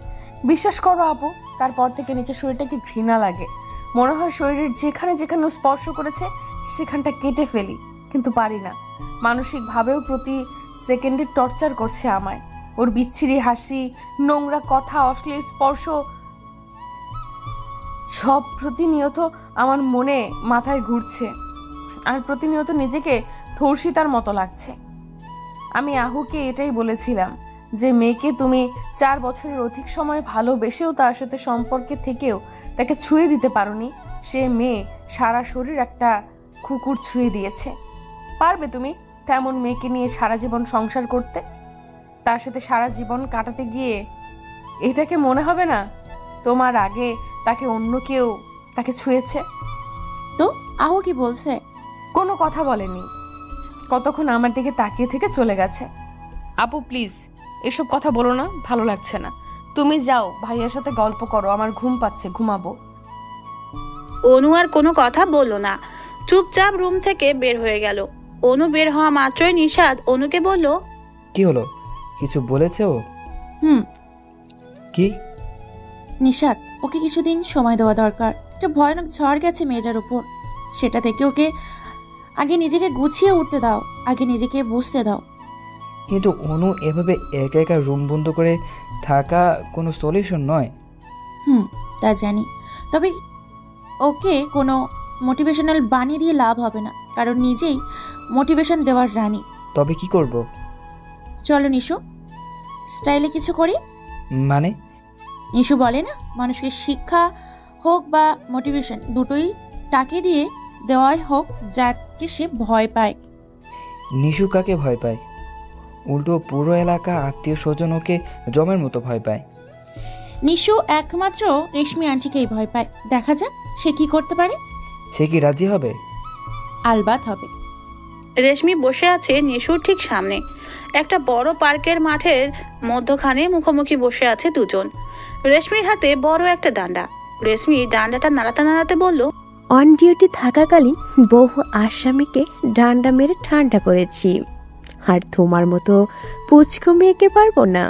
Speaker 1: বিশ্বাস করো আপু, তারপর থেকে নিচের শরীরটাকে ঘৃণা লাগে। মনে হয় শরীরের যেখানে যেখানে ও স্পর্শ করেছে সেখানটা কেটে ফেলি, কিন্তু পারি না। মানসিকভাবেও প্রতি সেকেন্ডে টর্চার করছে আমায়। ওর বিচ্ছিরি হাসি, নোংরা কথা, অশ্লীল স্পর্শ সব প্রতিনিয়ত আমার মনে মাথায় ঘুরছে, আর প্রতিনিয়ত নিজেকে ধর্ষিতার মতো লাগছে। আমি আহুকে এটাই বলেছিলাম যে মেয়েকে তুমি 4 বছরের অধিক সময় ভালোবেসেও তার সাথে সম্পর্কে থেকেও তাকে ছুঁয়ে দিতে পারোনি। সে মেয়ে সারা শরীর একটা কুকুর ছুঁয়ে দিয়েছে। পারবে তুমি তেমন মেয়েকে নিয়ে সারা জীবন সংসার করতে? তার সাথে সারা জীবন কাটাতে গিয়ে এটাকে মনে হবে না তোমার আগে তাকে অন্য কেউ তাকে ছুঁয়েছে?
Speaker 10: তো আহু কি বলছে?
Speaker 1: কোনো কথা বলেনি, কতক্ষণ আমার দিকে তাকিয়ে থেকে চলে গেছে। আপু প্লিজ এসব কথা বলো না, ভালো লাগছে না। তুমি যাও ভাইয়ার সাথে গল্প করো, আমার ঘুম পাচ্ছে, ঘুমাবো।
Speaker 2: অনু আর কোনো কথা বলল না, চুপচাপ রুম থেকে বের হয়ে গেল। অনু বের হওয়া মাত্রই নিশাদ অনুকে বলল,
Speaker 9: কি হলো, কিছু বলেছে ও? কি?
Speaker 10: নিশাদ, ওকে কিছুদিন সময় দেওয়া দরকার। একটা ভয়ানক ঝড় গেছে মেয়েটার উপর, সেটা থেকে ওকে আগে নিজেকে গুছিয়ে উঠতে দাও, আগে নিজেকে বুঝতে দাও।
Speaker 9: কিন্তু অনু এভাবে একা একা রুম বন্ধ করে থাকা কোনো সলিউশন নয়।
Speaker 10: তা জানি, তবে ওকে কোনো মোটিভেশনাল বানিয়ে দিয়ে লাভ হবে না, কারণ নিজেই মোটিভেশন দেওয়ার রানী।
Speaker 9: তবে কি করব?
Speaker 10: চলো নিশু, স্টাইলে কিছু করি।
Speaker 9: মানে?
Speaker 10: নিশু বলে না, মানুষকে শিক্ষা হোক বা মোটিভেশন দুটোই টাকে দিয়ে দেওয়াই হোক যাকে সে ভয় পায়।
Speaker 9: নিশু কাকে ভয় পায়? উল্টো পুরো এলাকা আত্মীয় স্বজন ওকে জমের মতো ভয় পায়।
Speaker 10: নিশু একমাত্র রেশমি আন্টিকেই ভয় পায়। দেখা যাক সে কি করতে পারে।
Speaker 9: সে কি রাজি হবে?
Speaker 10: আলবাত হবে।
Speaker 2: রেশমি বসে আছে নিশুর ঠিক সামনে। একটা বড় পার্কের মাঠের মধ্যখানে মুখোমুখি বসে আছে দুজন। রেশমির হাতে বড় একটা ডান্ডা। রেশমি ডান্ডাটা নাড়াতে নাড়াতে বলল,
Speaker 3: অন ডিউটি থাকাকালীন বহু আসামিকে ডান্ডা মেরে ঠান্ডা করেছি, আর তোমার মতো পুচকু মেয়েকে পারবো না,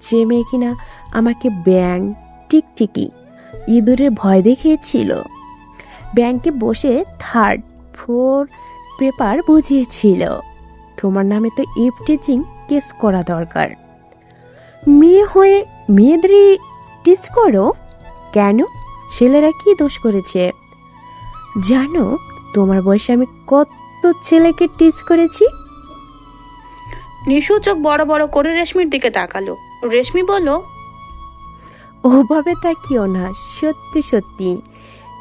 Speaker 3: যে মেয়ে কিনা আমাকে ব্যাং, টিকটিকি, ইঁদুরের ভয় দেখিয়েছিল, ব্যাংকে বসে 3rd 4 পেপার বুঝিয়েছিল। তোমার নামে তো ইফটিচিং কেস করা দরকার। মেয়ে হয়ে মেয়েদেরই টিচ করো কেন? ছেলেরা কি দোষ করেছে জানো? তোমার বয়সে আমি কত ছেলেকে টিচ করেছি।
Speaker 2: নিশু চোখ বড় বড় করে রেশমির দিকে তাকালো। রেশমি বলল,
Speaker 3: ওভাবে তাকিও না, সত্যি সত্যি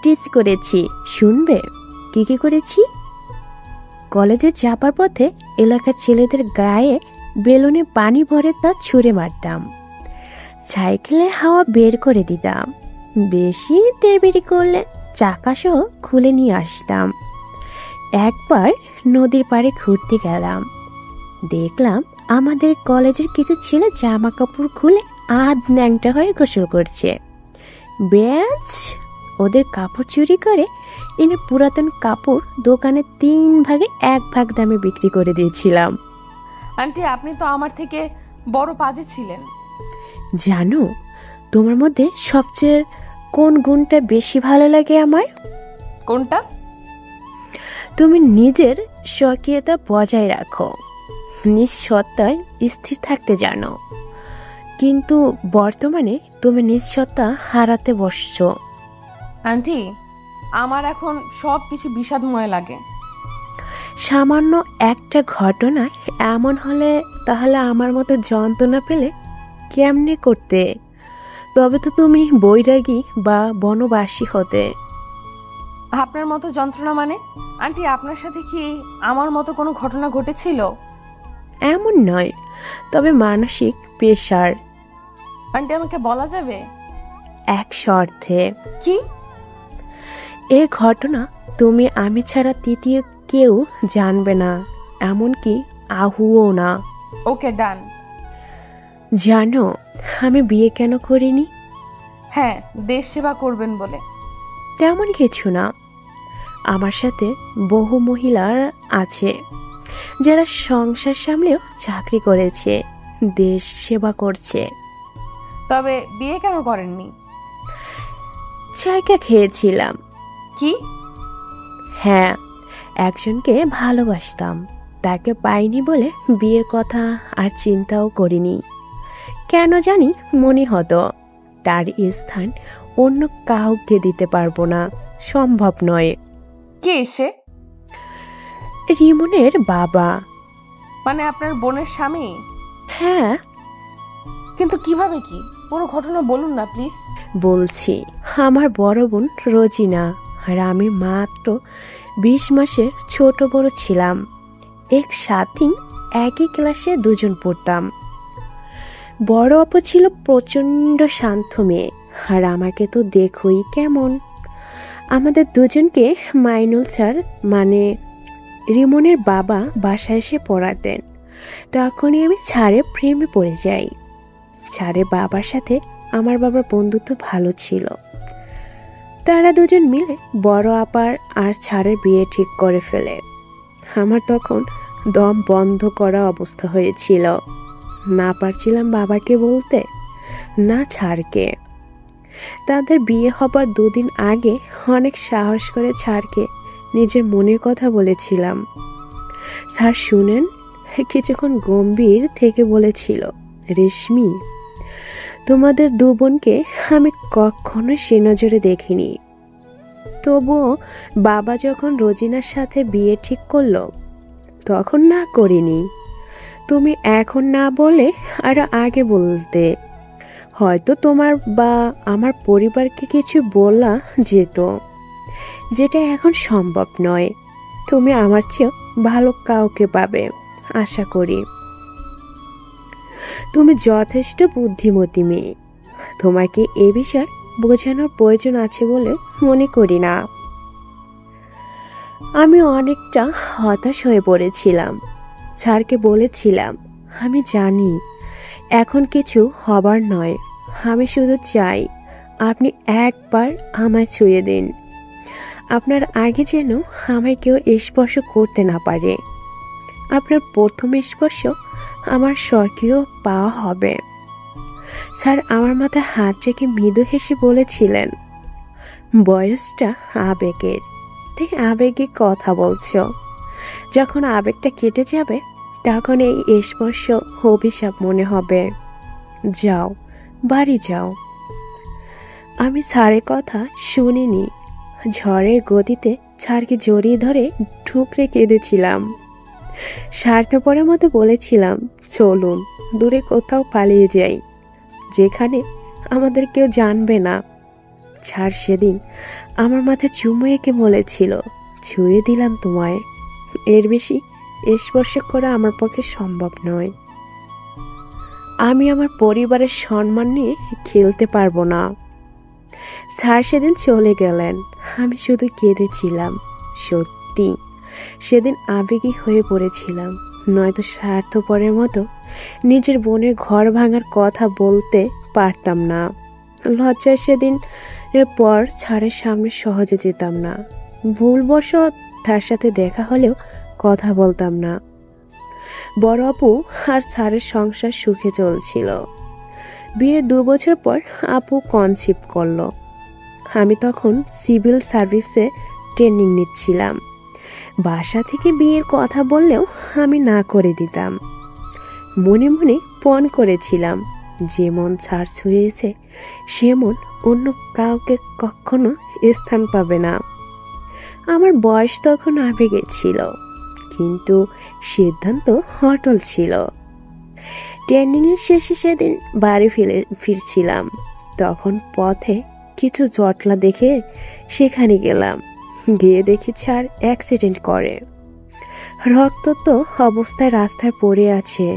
Speaker 3: টিচ করেছি। শুনবে কি কি করেছি? কলেজে যাবার পথে এলাকার ছেলেদের গায়ে বেলুনে পানি ভরে তা ছুঁড়ে মারতাম, সাইকেলের হাওয়া বের করে দিতাম, বেশি দেরি করলে চাকাসহ খুলে নিয়ে আসতাম। একবার নদীর পাড়ে ঘুরতে গেলাম, দেখলাম আমাদের কলেজের কিছু ছেলে জামা কাপড় খুলে আধ ন্যাংটা হয়ে গোসল করছে। ব্যাস ওদের কাপড় চুরি করে এনে পুরাতন কাপড় দোকানে 3 ভাগে 1 ভাগ দামে বিক্রি করে দিয়েছিলাম।
Speaker 1: আন্টি আপনি তো আমার থেকে বড় পাজি ছিলেন।
Speaker 3: জানো তোমার মধ্যে সবচেয়ে কোন গুণটা বেশি ভালো লাগে আমার?
Speaker 1: কোনটা?
Speaker 3: তুমি নিজের স্বকীয়তা বজায় রাখো, নিজ সত্তায় স্থির থাকতে জানো, কিন্তু বর্তমানে তুমি নিজ সত্তা হারাতে বসছো।
Speaker 1: আন্টি আমার এখন সব কিছু বিষাদময় লাগে।
Speaker 3: সামান্য একটা ঘটনা এমন হলে তাহলে আমার মতো যন্ত্রণা পেলে কেমনে করতে? তবে তো তুমি বৈরাগী বা বনবাসী হতে।
Speaker 1: আপনার মতো যন্ত্রণা মানে? আন্টি আপনার সাথে কি আমার মতো কোনো ঘটনা ঘটেছিল?
Speaker 3: এমন নয়, তবে মানসিক প্রেশার।
Speaker 1: আন্টি আমাকে বলা যাবে?
Speaker 3: এক শর্তে।
Speaker 1: কি?
Speaker 3: এ ঘটনা তুমি আমি ছাড়া তৃতীয় কেউ জানবে না, এমনকি আহুও না।
Speaker 1: ওকে, ডান।
Speaker 3: জানো আমি বিয়ে কেন করিনি?
Speaker 1: হ্যাঁ, দেশ সেবা করবেন বলে।
Speaker 3: তেমন কিছু না, আমার সাথে বহু মহিলার আছে যারা সংসার সামলেও চাকরি করেছে, দেশ সেবা করছে।
Speaker 1: তবে বিয়ে কেন করেননি?
Speaker 3: জায়গা খেয়েছিলাম।
Speaker 1: কি?
Speaker 3: হ্যাঁ, একজনকে ভালোবাসতাম, তাকে পাইনি বলে বিয়ের কথা আর চিন্তাও করিনি। কেন জানি মনে হতো তার স্থান অন্য কাউকে দিতে পারবো না, সম্ভব নয়।
Speaker 1: কে এসে?
Speaker 3: রিমনের বাবা।
Speaker 1: মানে আপনার বোনের স্বামী?
Speaker 3: হ্যাঁ।
Speaker 1: কিন্তু কিভাবে কি? পুরো ঘটনা বলুন না প্লিজ।
Speaker 3: বলছি, আমার বড় বোন রোজিনা আর আমি মাত্র 20 মাসের ছোট বড় ছিলাম। একসাথে একই ক্লাসে দুজন পড়তাম। বড় আপু ছিল প্রচণ্ড শান্ত মেয়ে, আর আমাকে তো দেখোই কেমন। আমাদের দুজনকে মাইনুল স্যার মানে রিমনের বাবা বাসায় এসে পড়াতেন। তখনই আমি ছাড়ের প্রেমে পড়ে যাই। ছাড়ের বাবার সাথে আমার বাবার বন্ধুত্ব ভালো ছিল। তারা দুজন মিলে বড় আপার আর ছাড়ের বিয়ে ঠিক করে ফেলে। আমার তখন দম বন্ধ করা অবস্থা হয়েছিল। না পারছিলাম বাবাকে বলতে, না ছাড়কে। তাদের বিয়ে হবার 2 দিন আগে অনেক সাহস করে ছাড়কে নিজের মনের কথা বলেছিলাম। স্যার শুনেন, কিছুক্ষণ গম্ভীর থেকে বলেছিল, রেশমি, তোমাদের 2 বোনকে আমি কখনো সে নজরে দেখিনি। তবুও বাবা যখন রোজিনার সাথে বিয়ে ঠিক করলো তখন না করিনি। তুমি এখন না বলে আরো আগে বলতে, হয়তো তোমার বা আমার পরিবারকে কিছু বলা যেত, যেটা এখন সম্ভব নয়। তুমি আমার চেয়েও ভালো কাউকে পাবে আশা করি। তুমি যথেষ্ট বুদ্ধিমতী মেয়ে, তোমাকে এ বিষয়ে বোঝানোর প্রয়োজন আছে বলে মনে করি না। আমি অনেকটা হতাশ হয়ে পড়েছিলাম। স্যারকে বলেছিলাম, আমি জানি এখন কিছু হবার নয়, আমি শুধু চাই আপনি একবার আমায় ছুঁয়ে দিন। আপনার আগে যেন আমায় কেউ স্পর্শ করতে না পারে। আপনার প্রথম স্পর্শ আমার স্বর্গীয় পাওয়া হবে। স্যার আমার মাথায় হাত রেখে মৃদু হেসে বলেছিলেন, বয়সটা আবেগের, তাই আবেগে কথা বলছো। যখন আবেগটা কেটে যাবে তখন এই স্পর্শ অভিশাপ মনে হবে। যাও, বাড়ি যাও। আমি স্যারের কথা শুনিনি। ঝড়ের গতিতে স্যারকে জড়িয়ে ধরে ঠুকরে কেঁদেছিলাম। স্বার্থপরের মতো বলেছিলাম, চলুন দূরে কোথাও পালিয়ে যাই, যেখানে আমাদের কেউ জানবে না। স্যার সেদিন আমার মাথায় চুমু এঁকে বলেছিল, ছুঁয়ে দিলাম তোমায়, এর বেশি স্পর্শ করা আমার পক্ষে সম্ভব নয়। আমি আমার পরিবারের সম্মান নিয়ে খেলতে পারবো না। স্যার সেদিন চলে গেলেন, আমি শুধু কেঁদেছিলাম। সত্যি সেদিন আবেগী হয়ে পড়েছিলাম, নয়তো স্বার্থপরের মতো নিজের বোনের ঘর ভাঙার কথা বলতে পারতাম না। লজ্জায় সেদিন এর পর স্যারের সামনে সহজে যেতাম না। ভুলবশত তার সাথে দেখা হলেও কথা বলতাম না। বড় আপু আর স্যারের সংসার সুখে চলছিল। বিয়ের 2 বছর পর আপু কনসিভ করলো। আমি তখন সিভিল সার্ভিসে ট্রেনিং নিচ্ছিলাম। বাসা থেকে বিয়ের কথা বললেও আমি না করে দিতাম। মনে মনে পণ করেছিলাম, যেমন ছাড় ছুঁয়েছে সেমন অন্য কাউকে কখনো স্থান পাবে না। আমার বয়স তখন আবেগে ছিল, কিন্তু সিদ্ধান্ত অটল ছিল। ট্রেনিংয়ের শেষে সেদিন বাড়ি ফিরছিলাম। তখন পথে কিছু জটলা দেখে সেখানে গেলাম। গিয়ে দেখি স্যার অ্যাক্সিডেন্ট করে, রক্তাক্ত অবস্থায় রাস্তায় পড়ে আছে।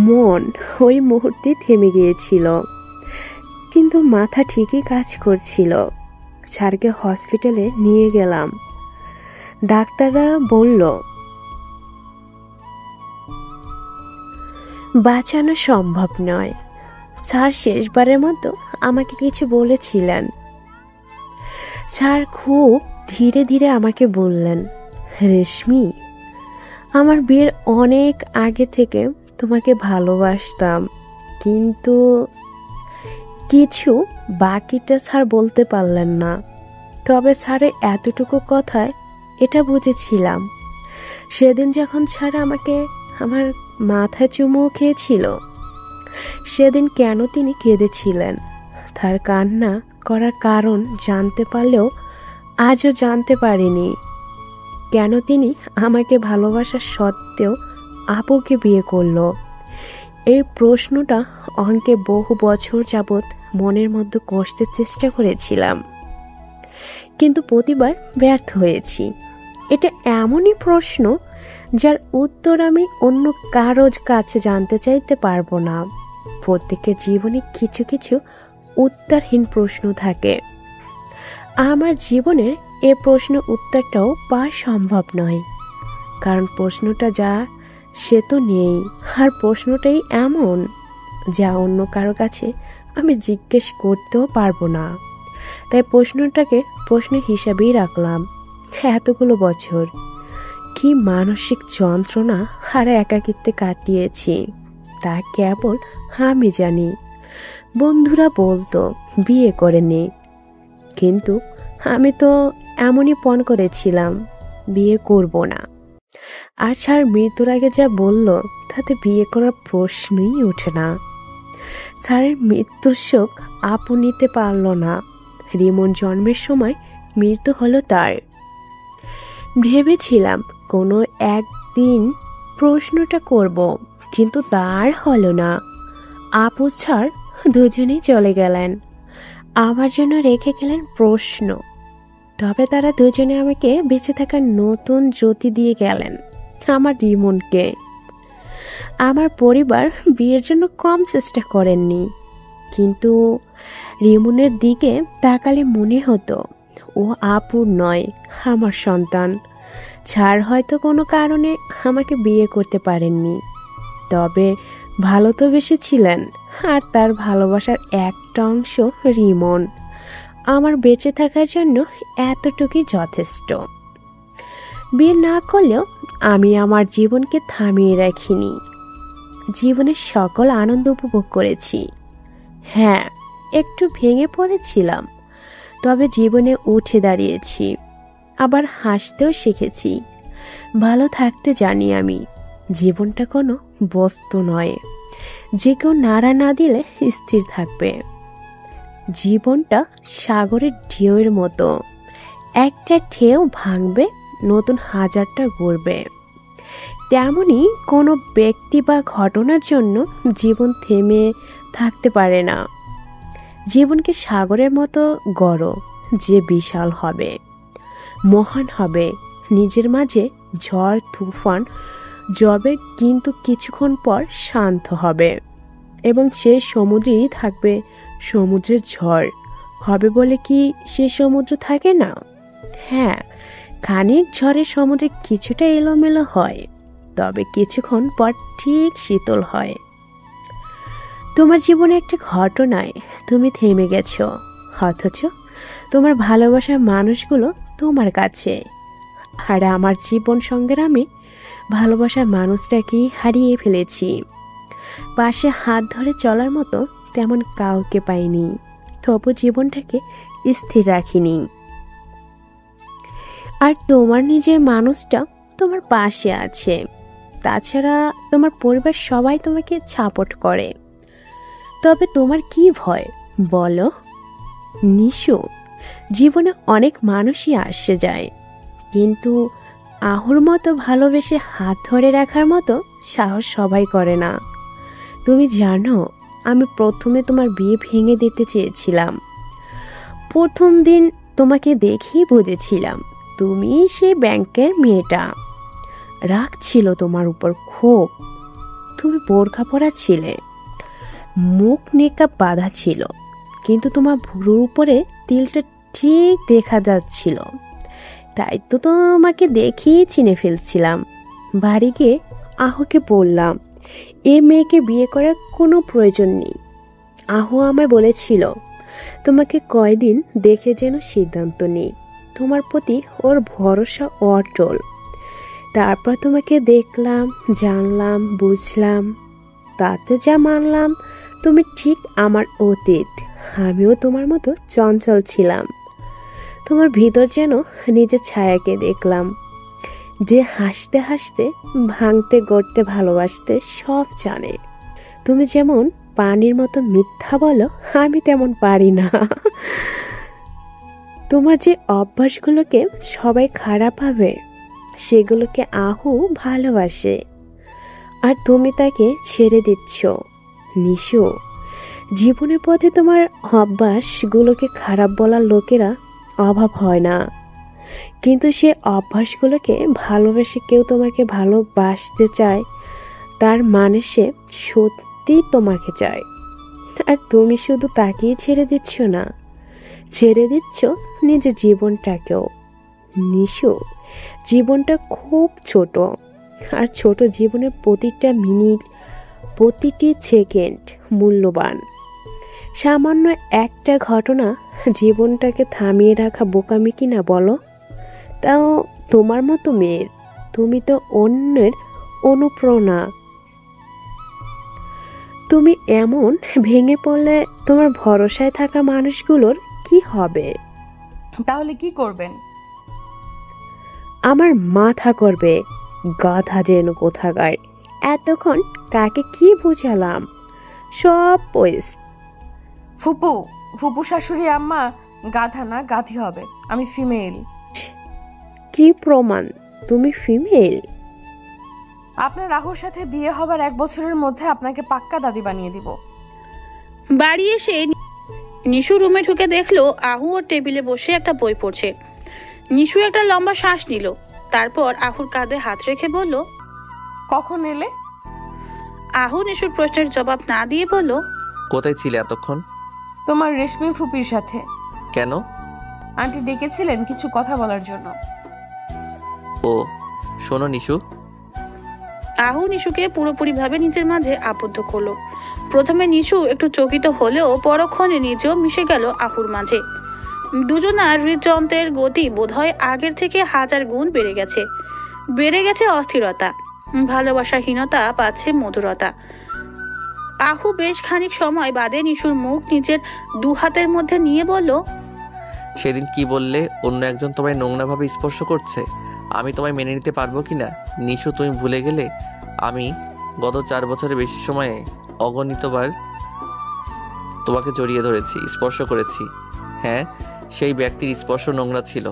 Speaker 3: মন ওই মুহূর্তে থেমে গিয়েছিল, কিন্তু মাথা ঠিকই কাজ করছিল। ছাড়কে হসপিটালে নিয়ে গেলাম। ডাক্তাররা বলল বাঁচানো সম্ভব নয়। স্যার শেষবারের মতো আমাকে কিছু বলেছিলেন। স্যার খুব ধীরে ধীরে আমাকে বললেন, রেশমি, আমার বিয়ের অনেক আগে থেকে তোমাকে ভালোবাসতাম, কিন্তু কিছু বাকিটা স্যার বলতে পারলেন না। তবে স্যারের এতটুকু কথায় এটা বুঝেছিলাম। সেদিন যখন স্যার আমাকে আমার মাথায় চুমু খেয়েছিল, সেদিন কেন তিনি কেঁদেছিলেন, তার কান্না করার কারণ জানতে পারলেও আজও জানতে পারিনি। কেন তিনি আমাকে ভালোবাসার সত্ত্বেও আপুকে বিয়ে করলো, এই প্রশ্নটা অঙ্কে বহু বছর যাবৎ মনের মধ্যে কষতে চেষ্টা করেছিলাম, কিন্তু প্রতিবার ব্যর্থ হয়েছি। এটা এমনই প্রশ্ন যার উত্তর আমি অন্য কারোর কাছে জানতে চাইতে পারবো না। প্রত্যেকের জীবনে কিছু কিছু উত্তরহীন প্রশ্ন থাকে। আমার জীবনের এ প্রশ্ন উত্তরটাও পাওয়া সম্ভব নয়, কারণ প্রশ্নটা যা সে তো নেই, আর প্রশ্নটাই এমন যা অন্য কারো কাছে আমি জিজ্ঞেস করতেও পারবো না। তাই প্রশ্নটাকে প্রশ্ন হিসাবেই রাখলাম। এতগুলো বছর কি মানসিক যন্ত্রণা আর একাকিত্বে কাটিয়েছি তা কেবল আমি জানি। বন্ধুরা বলতো বিয়ে করে নে, কিন্তু আমি তো এমনই পণ করেছিলাম বিয়ে করব না। আর স্যার মৃত্যুর আগে যা বলল তাতে বিয়ে করার প্রশ্নই ওঠে না। স্যারের মৃত্যুর শোক আপু নিতে পারল না। রিমন জন্মের সময় মৃত্যু হলো তার। ভেবেছিলাম কোনো একদিন প্রশ্নটা করব, কিন্তু তার হলো না। আপু স্যার দুজনেই চলে গেলেন, আমার জন্য রেখে গেলেন প্রশ্ন। তবে তারা দুজনে আমাকে বেঁচে থাকার নতুন জ্যোতি দিয়ে গেলেন, আমার রিমনকে। আমার পরিবার বিয়ের জন্য কম চেষ্টা করেননি, কিন্তু রিমনের দিকে তাকালে মনে হতো ও আপুর নয়, আমার সন্তান। ছাড় হয়তো কোনো কারণে আমাকে বিয়ে করতে পারেননি, তবে ভালো তো বেশিছিলেন, আর তার ভালোবাসার একটা অংশ রিমন। আমার বেঁচে থাকার জন্য এতটুকুই যথেষ্ট। বিয়ে না করলেও আমি আমার জীবনকে থামিয়ে রাখিনি। জীবনের সকল আনন্দ উপভোগ করেছি। হ্যাঁ, একটু ভেঙে পড়েছিলাম, তবে জীবনে উঠে দাঁড়িয়েছি, আবার হাসতেও শিখেছি। ভালো থাকতে জানি আমি। জীবনটা কোনো বস্তু নয় যে কেউ নাড়া না দিলে স্থির থাকবে। জীবনটা সাগরের ঢেউয়ের মতো, একটা ঢেউ ভাঙবে, নতুন হাজারটা গড়বে। তেমনি কোনো ব্যক্তি বা ঘটনার জন্য জীবন থেমে থাকতে পারে না। জীবনকে সাগরের মতো গড়ো, যে বিশাল হবে, মহান হবে। নিজের মাঝে ঝড় তুফান জবে, কিন্তু কিছুক্ষণ পর শান্ত হবে, এবং সেই সমুদ্রেই থাকবে সমুদ্রের ঝড়। হবে বলে কি সে সমুদ্র থাকে না? হ্যাঁ, খানিক ঝড়ের সমুদ্রে কিছুটা এলোমেলো হয়, তবে কিছুক্ষণ পর ঠিক শীতল হয়। তোমার জীবনে একটা ঘটনায় তুমি থেমে গেছো, অথচ তোমার ভালোবাসার মানুষগুলো তোমার কাছে। আর আমার জীবন সংগ্রামে ভালোবাসার মানুষটাকেই হারিয়ে ফেলেছি। পাশে হাত ধরে চলার মতো তেমন কাউকে পাইনি, তবু জীবনটাকে স্থির রাখিনি। আর তোমার নিজের মানুষটা তোমার পাশে আছে। তাছাড়া তোমার পরিবার সবাই তোমাকে সাপোর্ট করে। তবে তোমার কি ভয় বলো নিশু? জীবনে অনেক মানুষই আসে যায়, কিন্তু আহুর মতো ভালোবেসে হাত ধরে রাখার মতো সাহস সবাই করে না। তুমি জানো, আমি প্রথমে তোমার বিয়ে ভেঙে দিতে চেয়েছিলাম। প্রথম দিন তোমাকে দেখেই বুঝেছিলাম তুমি সে ব্যাংকের মেয়েটা। রাগ ছিল তোমার উপর, ক্ষোভ। তুমি বোরখা পরা ছিলে, মুখ নেকাব বাঁধা ছিল, কিন্তু তোমার ভুরুর উপরে তিলটা ঠিক দেখা যাচ্ছিল, তাই তো তোমাকে দেখেই চিনে ফেলছিলাম। বাড়ি গিয়ে আহুকে বললাম এ মেয়েকে বিয়ে করার কোনো প্রয়োজন নেই। আহু আমায় বলেছিল তোমাকে কয়দিন দেখে যেন সিদ্ধান্ত নেই, তোমার প্রতি ওর ভরসা অটল। তারপর তোমাকে দেখলাম, জানলাম, বুঝলাম, তাতে যা মানলাম তুমি ঠিক আমার অতীত। আমিও তোমার মতো চঞ্চল ছিলাম। তোমার ভিতর যেন নিজের ছায়াকে দেখলাম, যে হাসতে হাসতে, ভাঙতে গড়তে, ভালোবাসতে সব জানে। তুমি যেমন পানির মতো মিথ্যা বলো, আমি তেমন পারি না। তোমার যে অভ্যাসগুলোকে সবাই খারাপ ভাবে, সেগুলোকে আহু ভালোবাসে, আর তুমি তাকে ছেড়ে দিচ্ছ। নিশু, জীবনের পথে তোমার অভ্যাসগুলোকে খারাপ বলার লোকেরা অভাব হয় না, কিন্তু সে অভ্যাসগুলোকে ভালোবেসে কেউ তোমাকে ভালোবাসতে চায়, তার মানে সে সত্যি তোমাকে চায়। আর তুমি শুধু তাকেই ছেড়ে দিচ্ছ না, ছেড়ে দিচ্ছ নিজের জীবনটাকেও। নিশু, জীবনটা খুব ছোট, আর ছোট জীবনের প্রতিটা মিনিট, প্রতিটি সেকেন্ড মূল্যবান। সামান্য একটা ঘটনা জীবনটাকে থামিয়ে রাখা বোকামি কিনা বলো? তাও তোমার মতো মেয়ের। তুমি তো অন্যের অনুপ্রেরণা। তুমি এমন ভেঙে পড়লে তোমার ভরসায় থাকা মানুষগুলোর কি হবে?
Speaker 1: তাহলে কি করবেন?
Speaker 3: আমার মাথা করবে, গাধা যেন কোথাকার। এতক্ষণ কাকে কি বুঝালাম? সব ওয়েস্ট।
Speaker 1: ফুপু শাশুড়ি আম্মা গাধা না, গাধি হবে। আমি ফিমেল।
Speaker 3: কি প্রমাণ তুমি ফিমেল?
Speaker 1: আপনার রাহুর সাথে বিয়ে হবার 1 বছরের মধ্যে আপনাকে পাক্কা দাদি বানিয়ে দিব।
Speaker 2: বাড়ি এসে নিশু রুমে ঢুকে দেখলো আহু ওর টেবিলে বসে একটা বই পড়ছে। নিশু একটা লম্বা শ্বাস নিল, তারপর আহুর কাঁধে হাত রেখে বলল,
Speaker 1: কখন এলে?
Speaker 2: আহু নিশুর প্রশ্নের জবাব না দিয়ে বলল,
Speaker 5: কোথায় ছিলে এতক্ষণ?
Speaker 1: তোমার রেশমি ফুপির সাথে।
Speaker 5: কেন?
Speaker 1: আন্টি ডেকেছিলেন কিছু কথা বলার জন্য।
Speaker 5: ও শোনো নিশু।
Speaker 2: আহু নিশুকে পুরোপুরিভাবে নিজের মাঝে আবদ্ধ করলো। প্রথমে নিশু একটু চকিত হলেও পরক্ষণে নিজেও মিশে গেল আহুর মাঝে। দুজনার হৃদযন্ত্রের গতি বোধহয় আগের থেকে 1000 গুণ বেড়ে গেছে। বেড়ে গেছে অস্থিরতা, ভালোবাসাহীনতা পাচ্ছে মধুরতা। আহু বেশ খানিক সময় বাদে নিশুর মুখ নিজের 2 হাতের মধ্যে নিয়ে বলল,
Speaker 5: সেদিন কি বললে অন্য একজন তোমায় নোংরাভাবে স্পর্শ করছে? আমি তোমায় মেনে নিতে পারবো কিনা? নিশু, তুমি ভুলে গেলে আমি গত 4 বছরের বেশি সময়ে অগণিতবার তোমাকে জড়িয়ে ধরেছি, স্পর্শ করেছি। হ্যাঁ, সেই ব্যক্তির স্পর্শ নোংরা ছিল,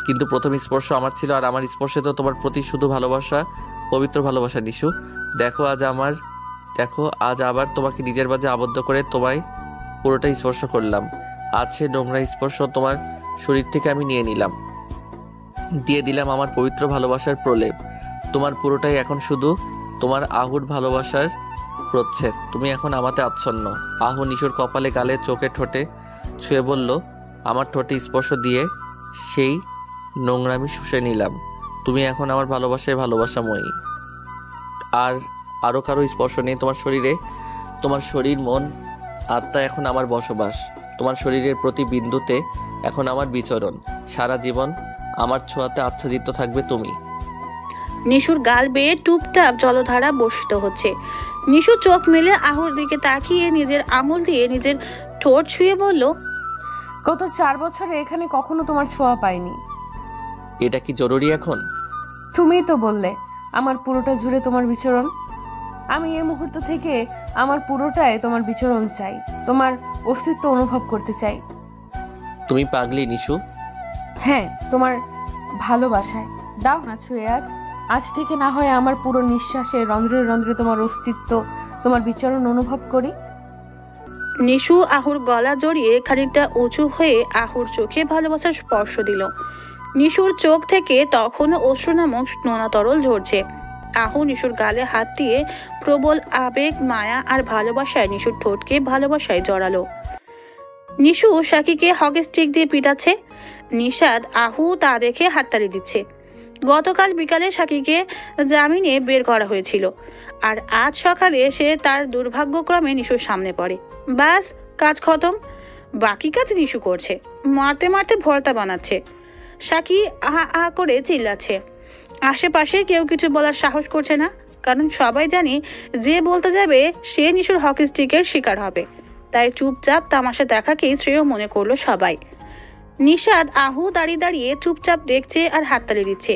Speaker 5: কিন্তু প্রথম স্পর্শ আমার ছিল, আর আমার স্পর্শে তো তোমার প্রতি শুধু ভালোবাসা, পবিত্র ভালোবাসা। নিশু, দেখো আজ আবার তোমাকে নিজের মাঝে আবদ্ধ করে তোমায় পুরোটা স্পর্শ করলাম। আজ সে নোংরা স্পর্শ তোমার শরীর থেকে আমি নিয়ে নিলাম, দিয়ে দিলাম আমার পবিত্র ভালোবাসার প্রলেপ। তোমার পুরোটাই এখন শুধু তোমার আহুর ভালোবাসার প্রচ্ছদ। তুমি এখন আমাতে আচ্ছন্ন। আহু নিশুর কপালে, গালে, চোখে, ঠোঁটে ছুঁয়ে বলল, আমার ঠোঁটে স্পর্শ দিয়ে সেই নোংরামি শুষে নিলাম। তুমি এখন আমার ভালোবাসায় ভালোবাসাময়ী। আরও কারো স্পর্শ নেই তোমার শরীরে। তোমার শরীর, মন, আত্মা এখন আমার বসবাস। তোমার শরীরের প্রতি বিন্দুতে এখন আমার বিচরণ। সারা জীবন আমার ছোঁয়াতে আচ্ছাদিত থাকবে তুমি।
Speaker 2: নিশুর গাল বেয়ে টুপটাপ জলধারা বর্ষিত হচ্ছে। নিশু চোখ মেলে আহুর দিকে তাকিয়ে নিজের আঙুল দিয়ে নিজের ঠোঁট ছুঁয়ে বলল,
Speaker 1: গত 4 বছরে এখানে কখনো তোমার ছোঁয়া পাইনি।
Speaker 5: এটা কি জরুরি এখন?
Speaker 1: তুমিই তো বললে আমার পুরোটা জুড়ে তোমার বিচরণ। আমি এই মুহূর্ত থেকে আমার পুরোটায় তোমার বিচরণ চাই, তোমার অস্তিত্ব অনুভব করতে চাই।
Speaker 5: তুমি পাগলি নিশু।
Speaker 1: হ্যাঁ, তোমার ভালোবাসায়। দাও না ছুঁয়ে আজ থেকে না হয় আমার পুরো নিঃশ্বাসে রন্ধ্রে রন্ধ্রে তোমার অস্তিত্ব, তোমার বিচরণ অনুভব করি।
Speaker 2: নিশু আহুর গলা জড়িয়ে খানিকটা উঁচু হয়ে আহুর চোখে ভালোবাসার স্পর্শ দিল। নিশুর চোখ থেকে তখনও অশ্রু নামক নোনা তরল ঝরছে। আহু নিশুর গালে হাত দিয়ে প্রবল আবেগ, মায়া আর ভালোবাসায় নিশুর ঠোঁটকে ভালোবাসায় জড়ালো। নিশু সাকিকে হকি স্টিক দিয়ে পিটাচ্ছে। নিশাদ আহু তা দেখে হাততালি দিচ্ছে। গতকাল বিকালে সাকিকে জামিনে বের করা হয়েছিল, আর আজ সকালে সে তার দুর্ভাগ্যক্রমে নিশুর সামনে পড়ে। ব্যাস, কাজ খতম। বাকি কাজ নিশু করছে, মারতে মারতে ভর্তা বানাচ্ছে। সাকি আহা আহা করে চিল্লাচ্ছে। আশেপাশে কেউ কিছু বলার সাহস করছে না, কারণ সবাই জানে যে বলতে যাবে সে নিশুর হকি স্টিকের শিকার হবে। তাই চুপচাপ তামাশা দেখাকেই শ্রেয় মনে করলো সবাই। নিশাদ আহু দাঁড়িয়ে দাঁড়িয়ে চুপচাপ দেখছে আর হাততালি দিচ্ছে।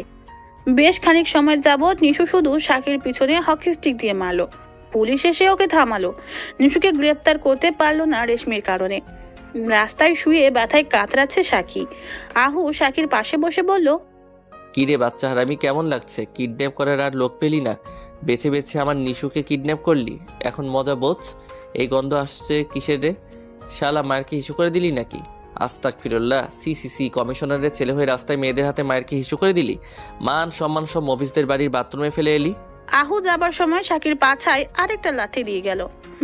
Speaker 2: বেশ খানিক সময় যাবৎ নিশু শুধু শাকির পিছনে হকি স্টিক দিয়ে মারলো। পুলিশ এসে ওকে থামালো। নিশুকে গ্রেপ্তার করতে পারলো না রেশমির কারণে। রাস্তায় শুয়ে ব্যথায় কাতরাচ্ছে সাকি। আহু শাকির পাশে বসে বলল,
Speaker 5: কি রে বাচ্চা হারামি, কেমন লাগছে? কিডন্যাপ করার আর লোক পেলি না, বেছে বেছে আমার নিশুকে কিডন্যাপ করলি। এখন মজা বোঝ। এই গন্ধ আসছে কিসের রে? শালা মায়েরকে হিসু করে দিলি নাকি? আস্তাগফিরুল্লাহ, সি কমিশনারের ছেলে হয়ে রাস্তায় মেয়েদের হাতে মায়েরকে হিসু করে দিলি? মান সম্মান সব মফিজদের বাড়ির বাথরুমে ফেলে এলি।
Speaker 2: আহু যাবার সময় শাকির পাছায় আরেকটা লাথি দিয়ে গেল।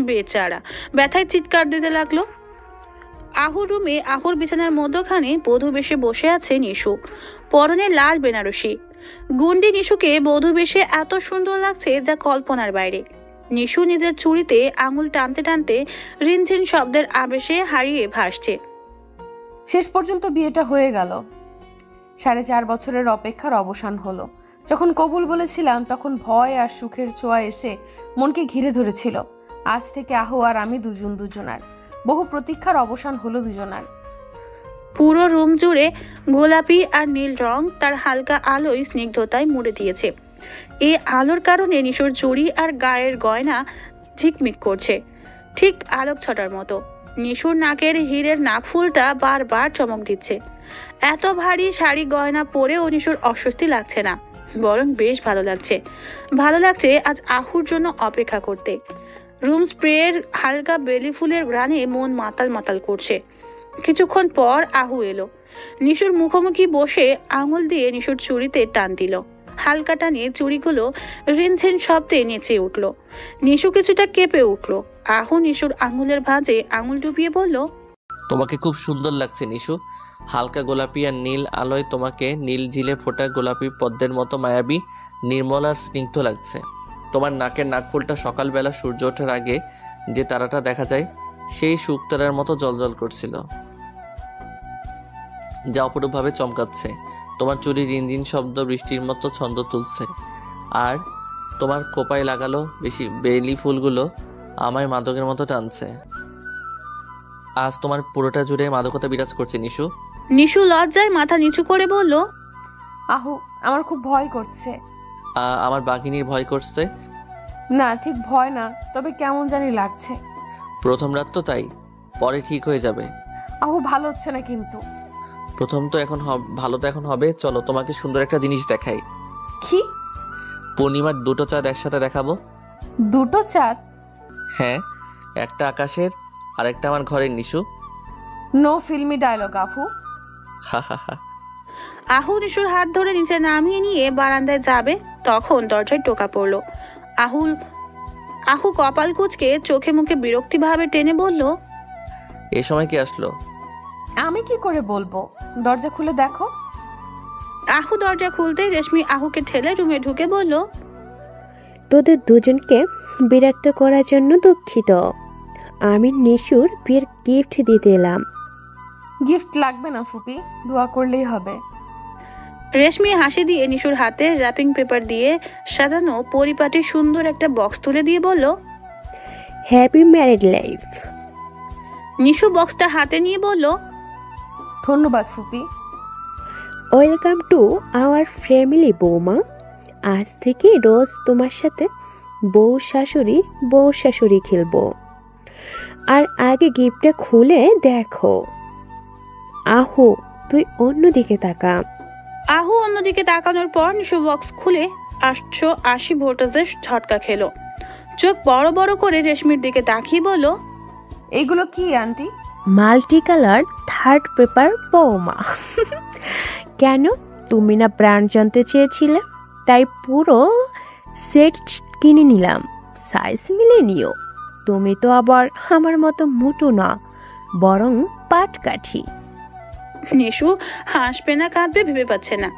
Speaker 2: বেচারা ব্যথায় চিৎকার দিতে লাগলো। আহুর রুমে আহুর বিছানার মধ্যখানে বধূ বেশে বসে আছে নিশু, পরনে লাল বেনারসি। গুন্ডি নিশুকে বধূ বেশে এত সুন্দর লাগছে যা কল্পনার বাইরে। নিশু নিজের চুড়িতে আঙুল টানতে টানতে রিনঝিন শব্দের আবেশে হারিয়ে ভাসছে।
Speaker 1: শেষ পর্যন্ত বিয়েটা হয়ে গেল। 4.5 বছরের অপেক্ষার অবসান হলো। যখন কবুল বলেছিলাম তখন ভয় আর সুখের ছোঁয়া এসে মনকে ঘিরে ধরেছিল। আজ থেকে আহু আর আমি দুজনার। বহু প্রতীক্ষার অবসান হলো দুজনার।
Speaker 2: পুরো রুম জুড়ে গোলাপি আর নীল রং তার হালকা আলোয় স্নিগ্ধতায় মুড়ে দিয়েছে। এই আলোর কারণে নিশুর চুড়ি আর গায়ের গয়না ঝিকমিক করছে, ঠিক আলোক ছটার মতো। নিশুর নাকের হীরের নাকফুলটা বারবার চমক দিচ্ছে। এত ভারী শাড়ি গয়না পরেও নিশুর অস্বস্তি লাগছে না, বরং বেশ ভালো লাগছে। ভালো লাগছে আজ আহুর জন্য অপেক্ষা করতে। রুম স্প্রের হালকা বেলি ফুলের ঘ্রাণে মন মাতাল মাতাল করছে। কিছুক্ষণ পর আহু এলো। নিশুর মুখোমুখি বসে আঙুল দিয়ে নিশুর চুড়িতে টান দিল। হালকা টানে চুড়িগুলো রিনঝিন শব্দে নেচে উঠল। নিশু কিছুটা কেঁপে উঠল। আহু নিশুর আঙুলের ভাঁজে আঙুল ডুবিয়ে বলল,
Speaker 5: তোমাকে খুব সুন্দর লাগছে নিশু। হালকা গোলাপি আর নীল আলোয় তোমাকে নীল ঝিলে ফোটা গোলাপি পদ্মের মতো মায়াবী, নির্মল আর স্নিগ্ধ লাগছে। তোমার নাকের নাকফুলটা সকালবেলা সূর্য ওঠার আগে যে তারাটা দেখা যায় সেই শুকতারার মতো জলজল করছিল, যা অপরূপভাবে চমকাচ্ছে। তোমার চুরির ইঞ্জিন শব্দ বৃষ্টির মতো ছন্দ তুলছে, আর তোমার কোপায় লাগালো বেলি ফুলগুলো আমায় মাদকের মতো টানছে। আজ তোমার পুরোটা জুড়ে মাদকতা বিরাজ করছে নিশু।
Speaker 2: নিশু লজ্জায় মাথা নিচু করে বলল,
Speaker 1: আহু, আমার খুব ভয় করছে।
Speaker 5: আমার বাঘিনীর ভয় করছে?
Speaker 1: না, ঠিক ভয় না, তবে কেমন জানি লাগছে।
Speaker 5: প্রথম রাত তো, তাই পরে ঠিক হয়ে যাবে।
Speaker 1: আহু, ভালো হচ্ছে না কিন্তু।
Speaker 5: প্রথম তো এখন ভালো তো এখন হবে। চলো তোমাকে সুন্দর একটা জিনিস দেখাই।
Speaker 1: কি?
Speaker 5: পূর্ণিমার 2টো চাঁদ একসাথে দেখাবো।
Speaker 1: 2টো চাঁদ?
Speaker 5: হ্যাঁ, একটা আকাশের আর একটা আমার ঘরের নিশু।
Speaker 1: নো ফিল্মি ডায়লগ আহু।
Speaker 5: হা হা হা।
Speaker 2: আহু নিশুর হাত ধরে নিচে নামিয়ে নিয়ে বারান্দায় যাবে, তখন দরজায় টোকা পড়লো। আহু কপাল কুঁচকে চোখে মুখে বিরক্তি ভাবে টেনে বলল,
Speaker 5: এই সময় কি আসলো?
Speaker 1: আমি কি করে বলবো, দরজা খুলে দেখো।
Speaker 2: আহু দরজা খুলতেই রেশমি আহুকে ঠেলে রুমে ঢুকে বলল,
Speaker 3: তোদের দুজনকে বিরক্ত করার জন্য দুঃখিত। আমি নিশুর বিয়ের গিফট দিতে এলাম।
Speaker 1: গিফট লাগবে না ফুপি, দোয়া করলেই হবে।
Speaker 2: রেশমি হাসি দিয়ে নিশুর হাতে র্যাপিং পেপার দিয়ে সাজানো পরিপাটি সুন্দর একটা বক্স তুলে দিয়ে বলল,
Speaker 3: হ্যাপি ম্যারিড লাইফ।
Speaker 2: নিশু বক্সটা হাতে নিয়ে বলল,
Speaker 1: ধন্যবাদ ফুপি।
Speaker 3: ওয়েলকাম টু আওয়ার ফ্যামিলি বৌমা। আজ থেকে রোজ তোমার সাথে বউ শাশুড়ি খেলবো। আর আগে গিফটটা খুলে দেখো। আহু, তুই অন্যদিকে তাকা।
Speaker 2: আহু অন্যদিকে তাকানোর পর নিশু বক্স খুলে 880 ভোল্টেজের ঝটকা খেলো। চোখ বড় বড় করে রেশমির দিকে তাকিয়ে বলল,
Speaker 1: এগুলো কি aunty?
Speaker 3: Multi colour third paper বৌমা। কেন, তুমি না ব্র্যান্ড জানতে চেয়েছিলে? তাই পুরো সেট কিনে নিলাম। সাইজ মিলে নিও। তুমি তো আবার আমার মতো মোটো না, বরং পাটকাঠি।
Speaker 2: নিশু হাসবে না কাঁদবে ভেবে পাচ্ছে না।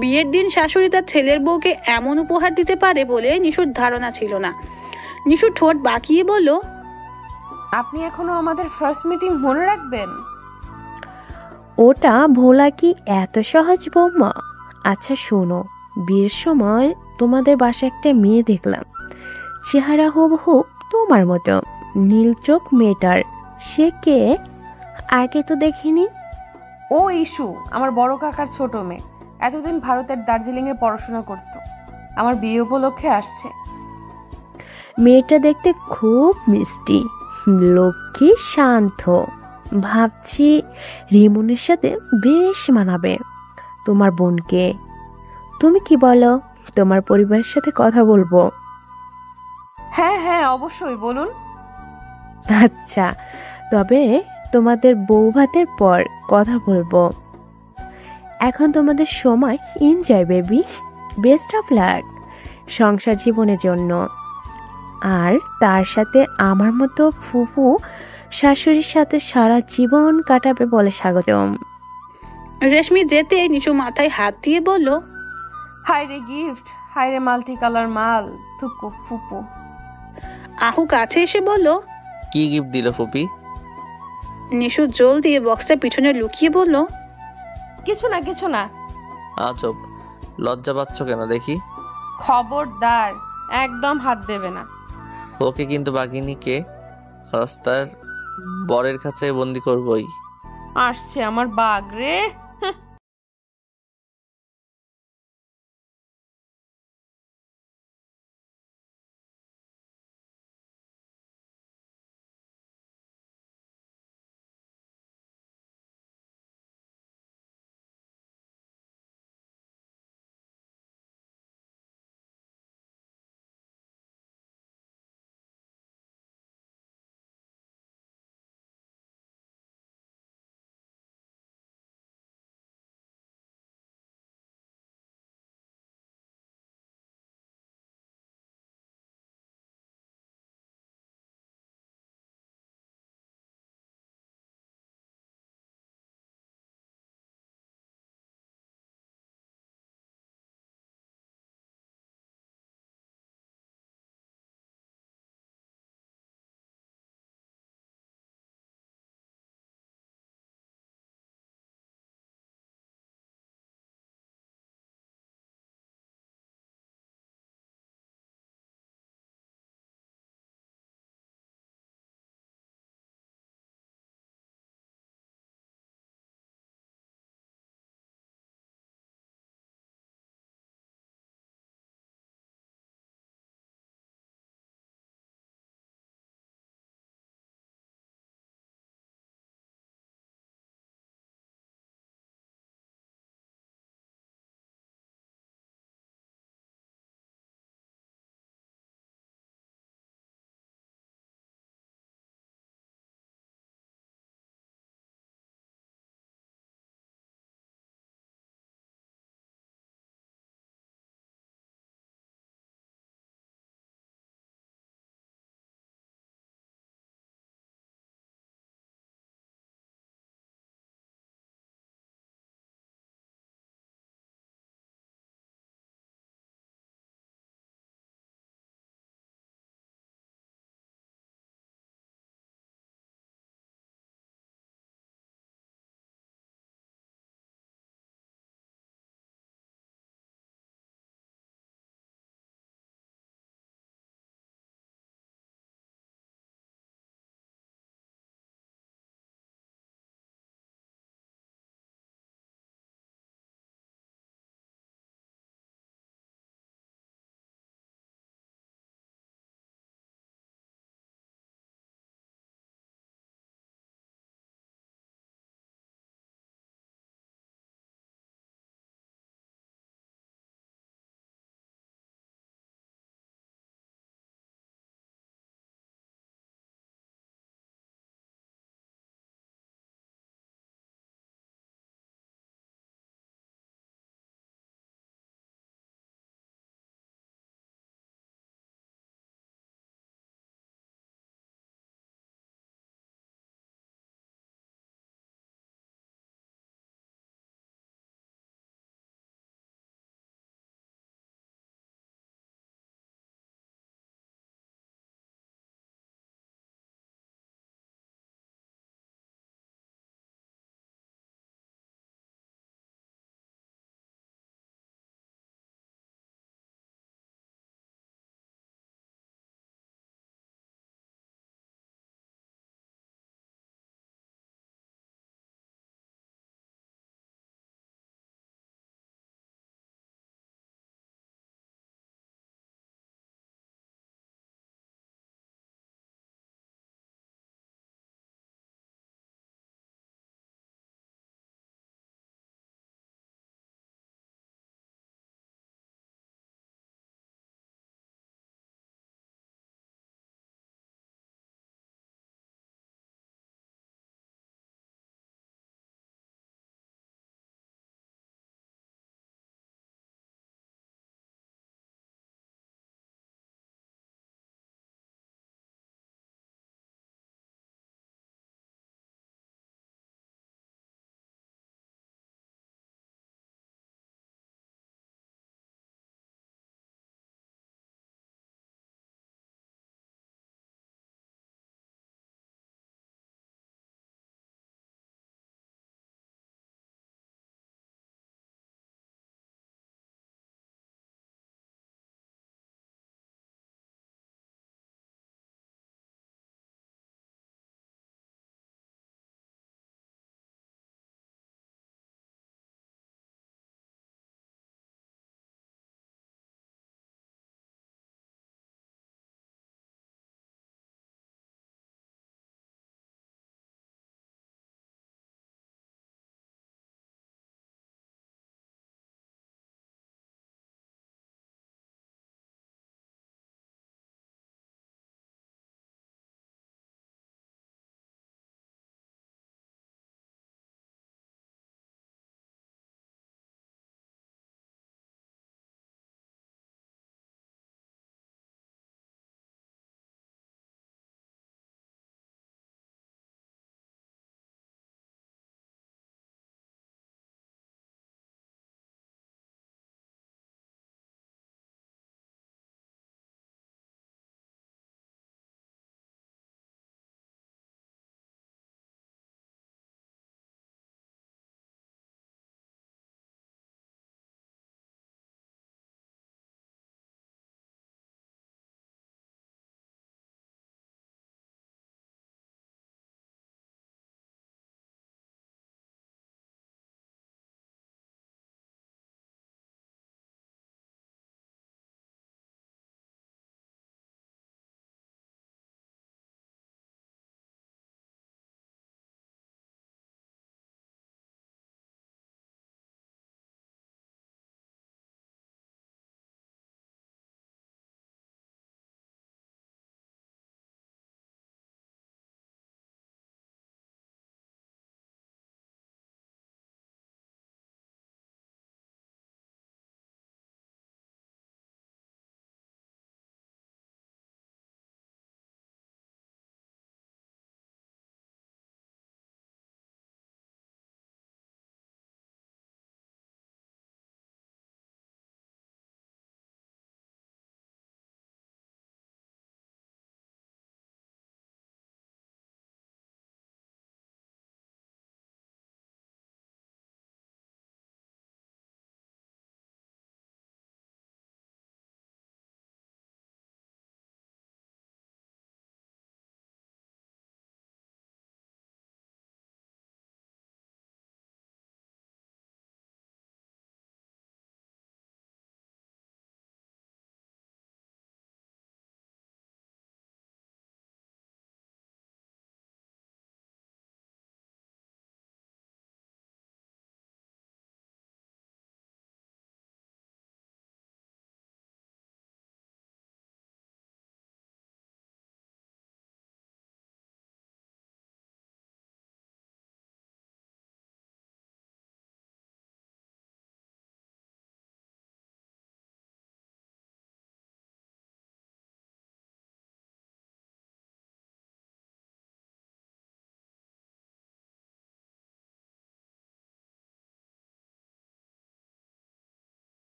Speaker 2: বিয়ের দিন শাশুড়ি তার ছেলের বউকে এমন উপহার দিতে পারে বলে নিশুর ধারণা ছিল না। নিশু ঠোঁট বাঁকিয়ে বলল,
Speaker 1: আপনি এখনো আমাদের ফার্স্ট মিটিং মনে রাখবেন?
Speaker 3: ওটা ভোলা কি এত সহজ বৌমা? আচ্ছা শোনো, বিয়ের সময় তোমাদের বাসায় একটা মেয়ে দেখলাম, চেহারা হুবহু তোমার মতো, নীল চোখ মেয়েটার। সে কে? আগে তো দেখিনি।
Speaker 1: ও ইস্যু, আমার বড় কাকার ছোট মেয়ে। এতদিন ভারতের দার্জিলিংয়ে পড়াশোনা করত, আমার বিয়ে উপলক্ষে আসছে।
Speaker 3: মেয়েটা দেখতে খুব মিষ্টি, লক্ষ্মী, শান্ত। ভাবছি রিমনের সাথে বেশ মানাবে। তোমার বোনকে। তুমি কি বলো? তোমার পরিবারের সাথে কথা বলবো।
Speaker 1: হ্যাঁ হ্যাঁ অবশ্যই, বলুন।
Speaker 3: আচ্ছা, তবে তোমাদের বউ ভাতের পর কথা বলবো। এখন তোমাদের সময়। Enjoy baby, best of luck সংসার জীবনের জন্য। আর তার সাথে আমার মতো ফুফু শাশুড়ির সাথে সারা জীবন কাটাবে বলে স্বাগতম।
Speaker 2: রেশমি যেতে নিশু মাথায় হাত দিয়ে বলল,
Speaker 1: হাই রে গিফট, হাই রে মাল্টি কালার মাল, থুকু ফুপু।
Speaker 2: আহু কাছে এসে বলল,
Speaker 5: কি গিফট দিল ফুপি?
Speaker 2: নিশু জল দিয়ে বক্সটা পিছনে লুকিয়ে বলল,
Speaker 1: কিছু না কিছু না।
Speaker 5: আজব, লজ্জা পাচ্ছ কেন দেখি?
Speaker 1: খবরদার, একদম হাত দেবে না।
Speaker 5: ওকে কিন্তু বাঘিনীকে রাস্তার বরের কাছে বন্দি করবই।
Speaker 1: আসছে আমার বাঘ রে।